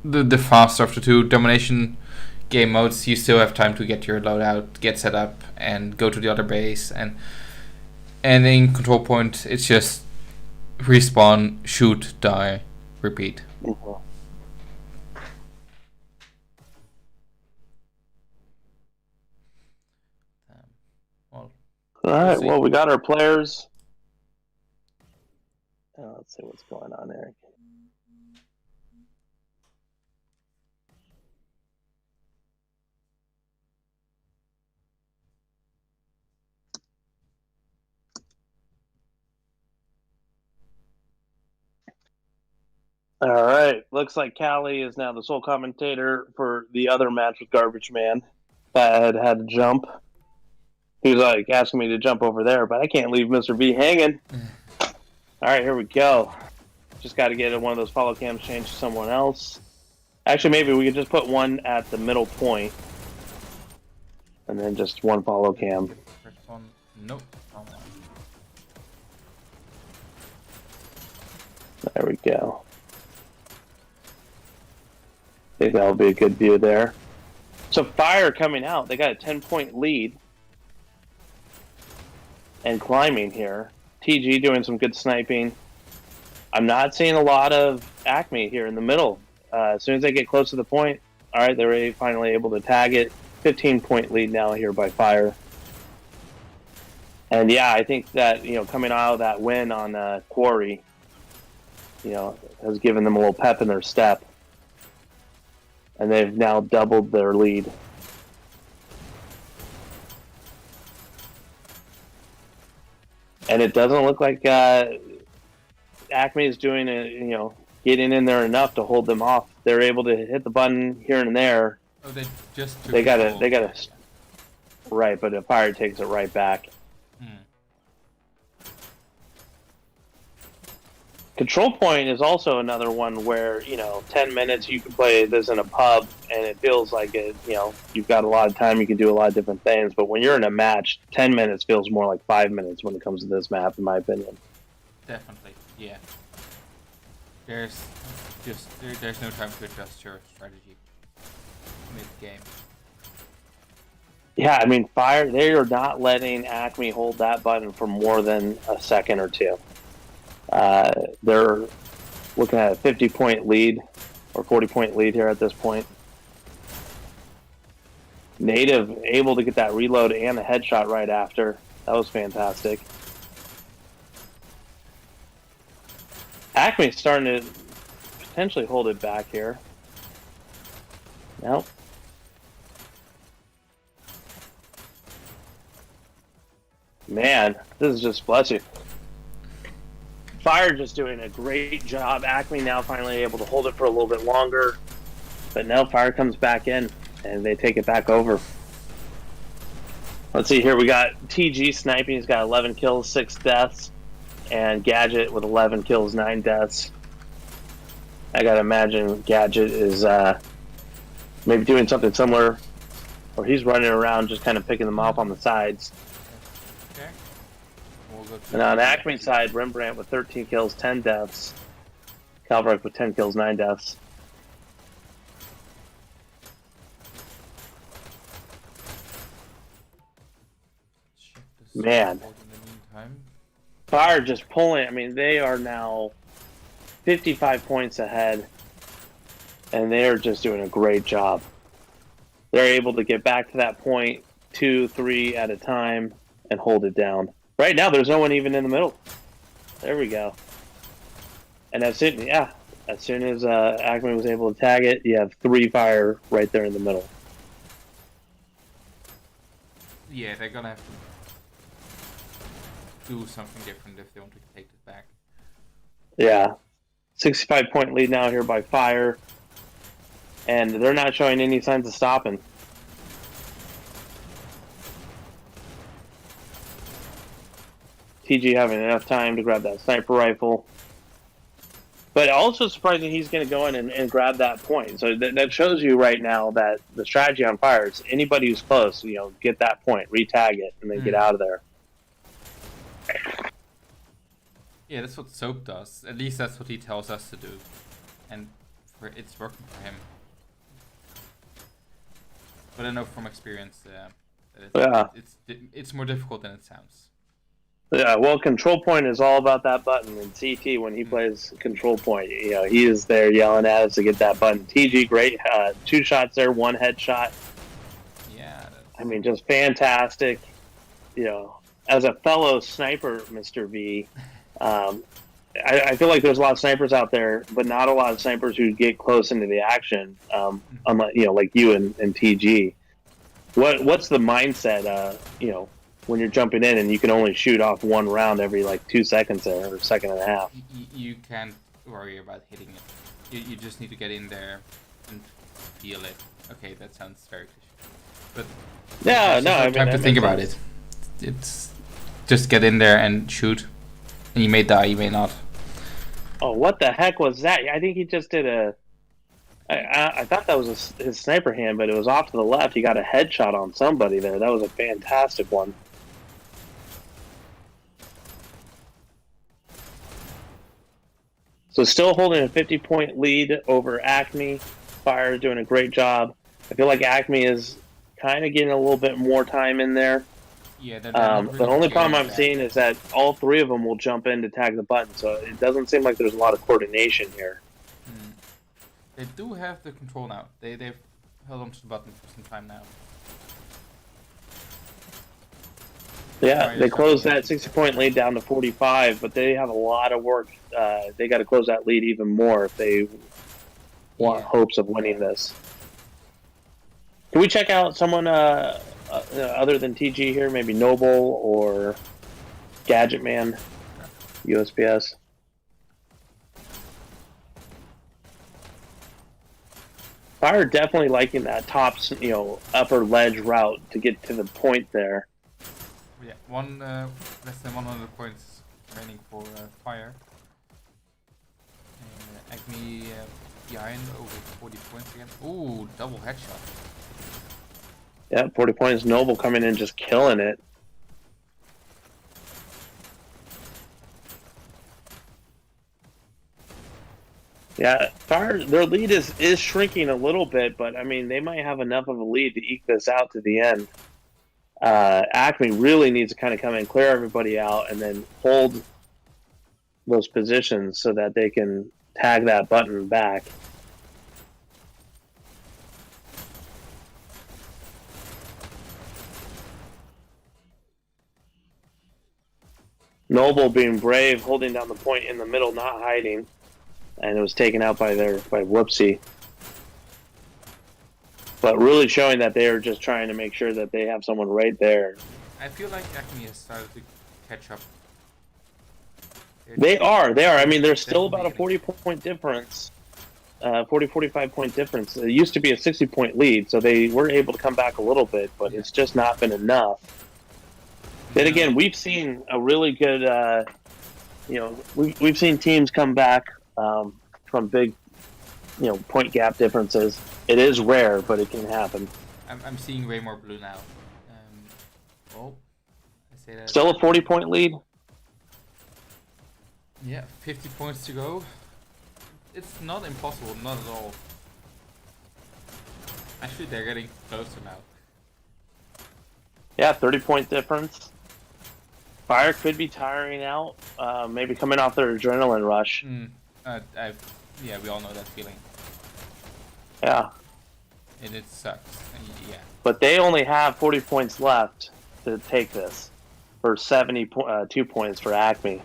C: the faster of the two domination game modes, you still have time to get your loadout, get set up, and go to the other base. And in control point, it's just respawn, shoot, die, repeat.
A: Mm-hmm.
C: Well,
A: all right. Well, we got our players. Let's see what's going on, Eric. All right. Looks like Callie is now the sole commentator for the other match with Garbage Man that had to jump. He was like asking me to jump over there, but I can't leave Mr. B hanging. All right, here we go. Just got to get one of those follow cams changed to someone else. Actually, maybe we could just put one at the middle point, and then just one follow cam.
C: First one, nope.
A: There we go. I think that'll be a good view there. So Fire coming out. They got a 10-point lead. And climbing here. TG doing some good sniping. I'm not seeing a lot of Acme here in the middle. As soon as they get close to the point, all right, they're finally able to tag it. 15-point lead now here by Fire. And yeah, I think that, coming out of that win on Quarry, has given them a little pep in their step. And they've now doubled their lead. And it doesn't look like Acme is doing it, getting in there enough to hold them off. They're able to hit the button here and there.
C: Oh,
A: they gotta, right, but the Fire takes it right back. Control point is also another one where, 10 minutes you can play this in a pub and it feels like you've got a lot of time, you can do a lot of different things. But when you're in a match, 10 minutes feels more like 5 minutes when it comes to this map, in my opinion.
C: Definitely, yeah. There's no time to adjust your strategy mid-game.
A: Yeah, I mean, Fire, they are not letting Acme hold that button for more than a second or two. They're looking at a 50-point lead or 40-point lead here at this point. Native able to get that reload and a headshot right after. That was fantastic. Acme's starting to potentially hold it back here. Nope. Man, this is just bless you. Fire just doing a great job. Acme now finally able to hold it for a little bit longer. But now Fire comes back in and they take it back over. Let's see here. We got TG sniping. He's got 11 kills, 6 deaths. And Gadget with 11 kills, 9 deaths. I gotta imagine Gadget is maybe doing something similar. Or he's running around just kind of picking them off on the sides.
C: Okay.
A: And on Acme's side, Rembrandt with 13 kills, 10 deaths. Calvaric with 10 kills, 9 deaths. Man.
C: In the meantime.
A: Fire just pulling. I mean, they are now 55 points ahead, and they are just doing a great job. They're able to get back to that point 2, 3 at a time and hold it down. Right now, there's no one even in the middle. There we go. And as soon as ACME was able to tag it, you have 3 fire right there in the middle.
C: Yeah, they're gonna have to do something different if they want to take this back.
A: Yeah. 65-point lead now here by Fire. And they're not showing any signs of stopping. TG having enough time to grab that sniper rifle. But also surprising he's going to go in and grab that point. So that shows you right now that the strategy on Fire is anybody who's close, get that point, retag it, and then get out of there.
C: Yeah, that's what Soap does. At least that's what he tells us to do. And it's working for him. But I know from experience that it's more difficult than it sounds.
A: Yeah, well, control point is all about that button. And CT, when he plays control point, he is there yelling at us to get that button. TG, great. 2 shots there, 1 headshot.
C: Yeah.
A: I mean, just fantastic. As a fellow sniper, Mr. V, I feel like there's a lot of snipers out there, but not a lot of snipers who get close into the action. Unlike, like you and TG. What's the mindset? When you're jumping in and you can only shoot off 1 round every 2 seconds there, or a second and a half.
C: You can't worry about hitting it. You just need to get in there and feel it. Okay, that sounds very cliche. But
A: yeah, no, I mean,
C: time to think about it. It's just get in there and shoot, and you may die, you may not.
A: Oh, what the heck was that? I think he just did I thought that was his sniper hand, but it was off to the left. He got a headshot on somebody there. That was a fantastic one. So still holding a 50-point lead over ACME. Fire is doing a great job. I feel like ACME is kind of getting a little bit more time in there.
C: Yeah,
A: the only problem I'm seeing is that all 3 of them will jump in to tag the button, so it doesn't seem like there's a lot of coordination here.
C: They do have the control now. They've held onto the button for some time now.
A: Yeah, they closed that 60-point lead down to 45, but they have a lot of work. They got to close that lead even more if they want hopes of winning this. Can we check out someone other than TG here? Maybe Noble or Gadget Man, USPS. Fire definitely liking that top, upper ledge route to get to the point there.
C: Yeah, less than 100 points remaining for Fire. And ACME behind over 40 points again. Ooh, double headshot.
A: Yeah, 40 points. Noble coming in just killing it. Yeah, Fire, their lead is shrinking a little bit, but I mean, they might have enough of a lead to eke this out to the end. ACME really needs to kind of come in, clear everybody out, and then hold those positions so that they can tag that button back. Noble being brave, holding down the point in the middle, not hiding. And it was taken out by Whoopsie. But really showing that they are just trying to make sure that they have someone right there.
C: I feel like ACME has started to catch up.
A: They are. I mean, there's still about a 40-point difference. 45-point difference. It used to be a 60-point lead, so they were able to come back a little bit, but it's just not been enough. Then again, we've seen a really good, we've seen teams come back from big, point gap differences. It is rare, but it can happen.
C: I'm seeing way more blue now. I say that.
A: Still a 40-point lead?
C: Yeah, 50 points to go. It's not impossible, not at all. Actually, they're getting closer now.
A: Yeah, 30-point difference. Fire could be tiring out, maybe coming off their adrenaline rush.
C: Yeah, we all know that feeling.
A: Yeah.
C: And it sucks. And yeah.
A: But they only have 40 points left to take this for 72 points for ACME.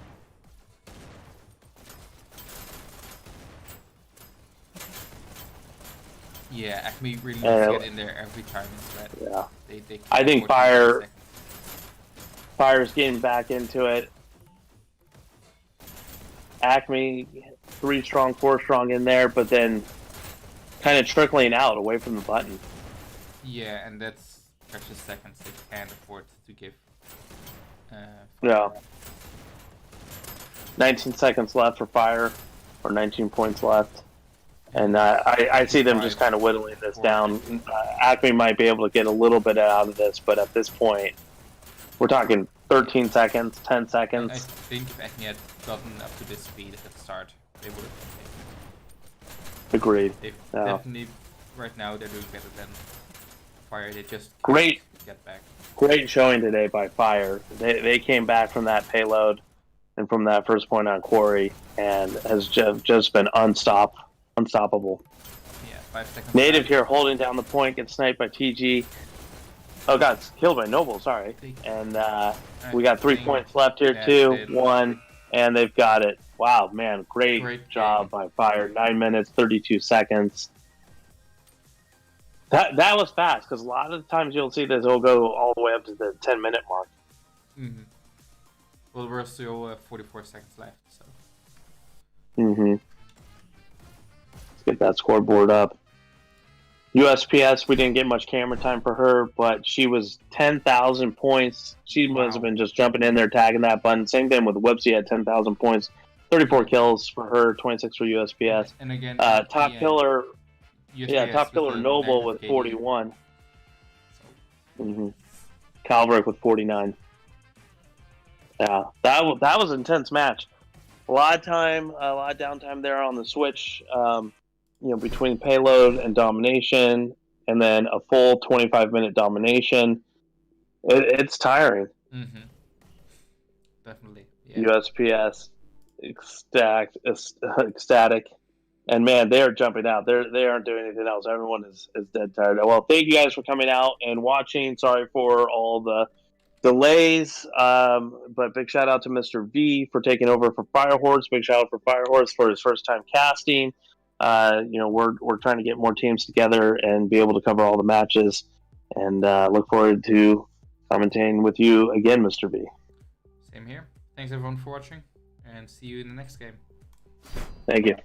C: Yeah, ACME really needs to get in there every time instead.
A: Yeah.
C: They
A: I think Fire's getting back into it. ACME 3 strong, 4 strong in there, but then kind of trickling out away from the button.
C: Yeah, and that's precious seconds they can't afford to give.
A: Yeah. 19 seconds left for Fire, or 19 points left. And I see them just kind of whittling this down. ACME might be able to get a little bit out of this, but at this point, we're talking 13 seconds, 10 seconds.
C: I think if ACME had gotten up to this speed at the start, they would have taken it.
A: Agreed.
C: They've
A: Yeah.
C: definitely, right now, they're doing better than Fire. They just
A: Great.
C: get back.
A: Great showing today by Fire. They came back from that payload and from that first point on Quarry and has just been unstoppable.
C: Yeah, 5 seconds.
A: Native here holding down the point, gets sniped by TG. Oh, got killed by Noble, sorry. And we got 3 points left here, too. 1, and they've got it. Wow, man, great job by Fire. 9 minutes, 32 seconds. That was fast, because a lot of the times you'll see this will go all the way up to the 10-minute mark.
C: Mm-hmm. Well, we're still 44 seconds left, so.
A: Mm-hmm. Let's get that scoreboard up. USPS, we didn't get much camera time for her, but she was 10,000 points. She must have been just jumping in there, tagging that button. Same thing with Whoopsie at 10,000 points. 34 kills for her, 26 for USPS.
C: And again,
A: top killer,
C: USPS
A: top killer Noble with 41.
C: So.
A: Mm-hmm. Calverick with 49. Yeah, that was an intense match. A lot of downtime there on the switch. Between payload and domination, and then a full 25-minute domination. It's tiring.
C: Mm-hmm. Definitely. Yeah.
A: USPS ecstatic, and man, they are jumping out. They aren't doing anything else. Everyone is dead tired. Well, thank you guys for coming out and watching. Sorry for all the delays, but big shout out to Mr. V for taking over for Firehorse. Big shout out for Firehorse for his first time casting. We're trying to get more teams together and be able to cover all the matches, and look forward to commentating with you again, Mr. V.
C: Same here. Thanks everyone for watching, and see you in the next game.
A: Thank you.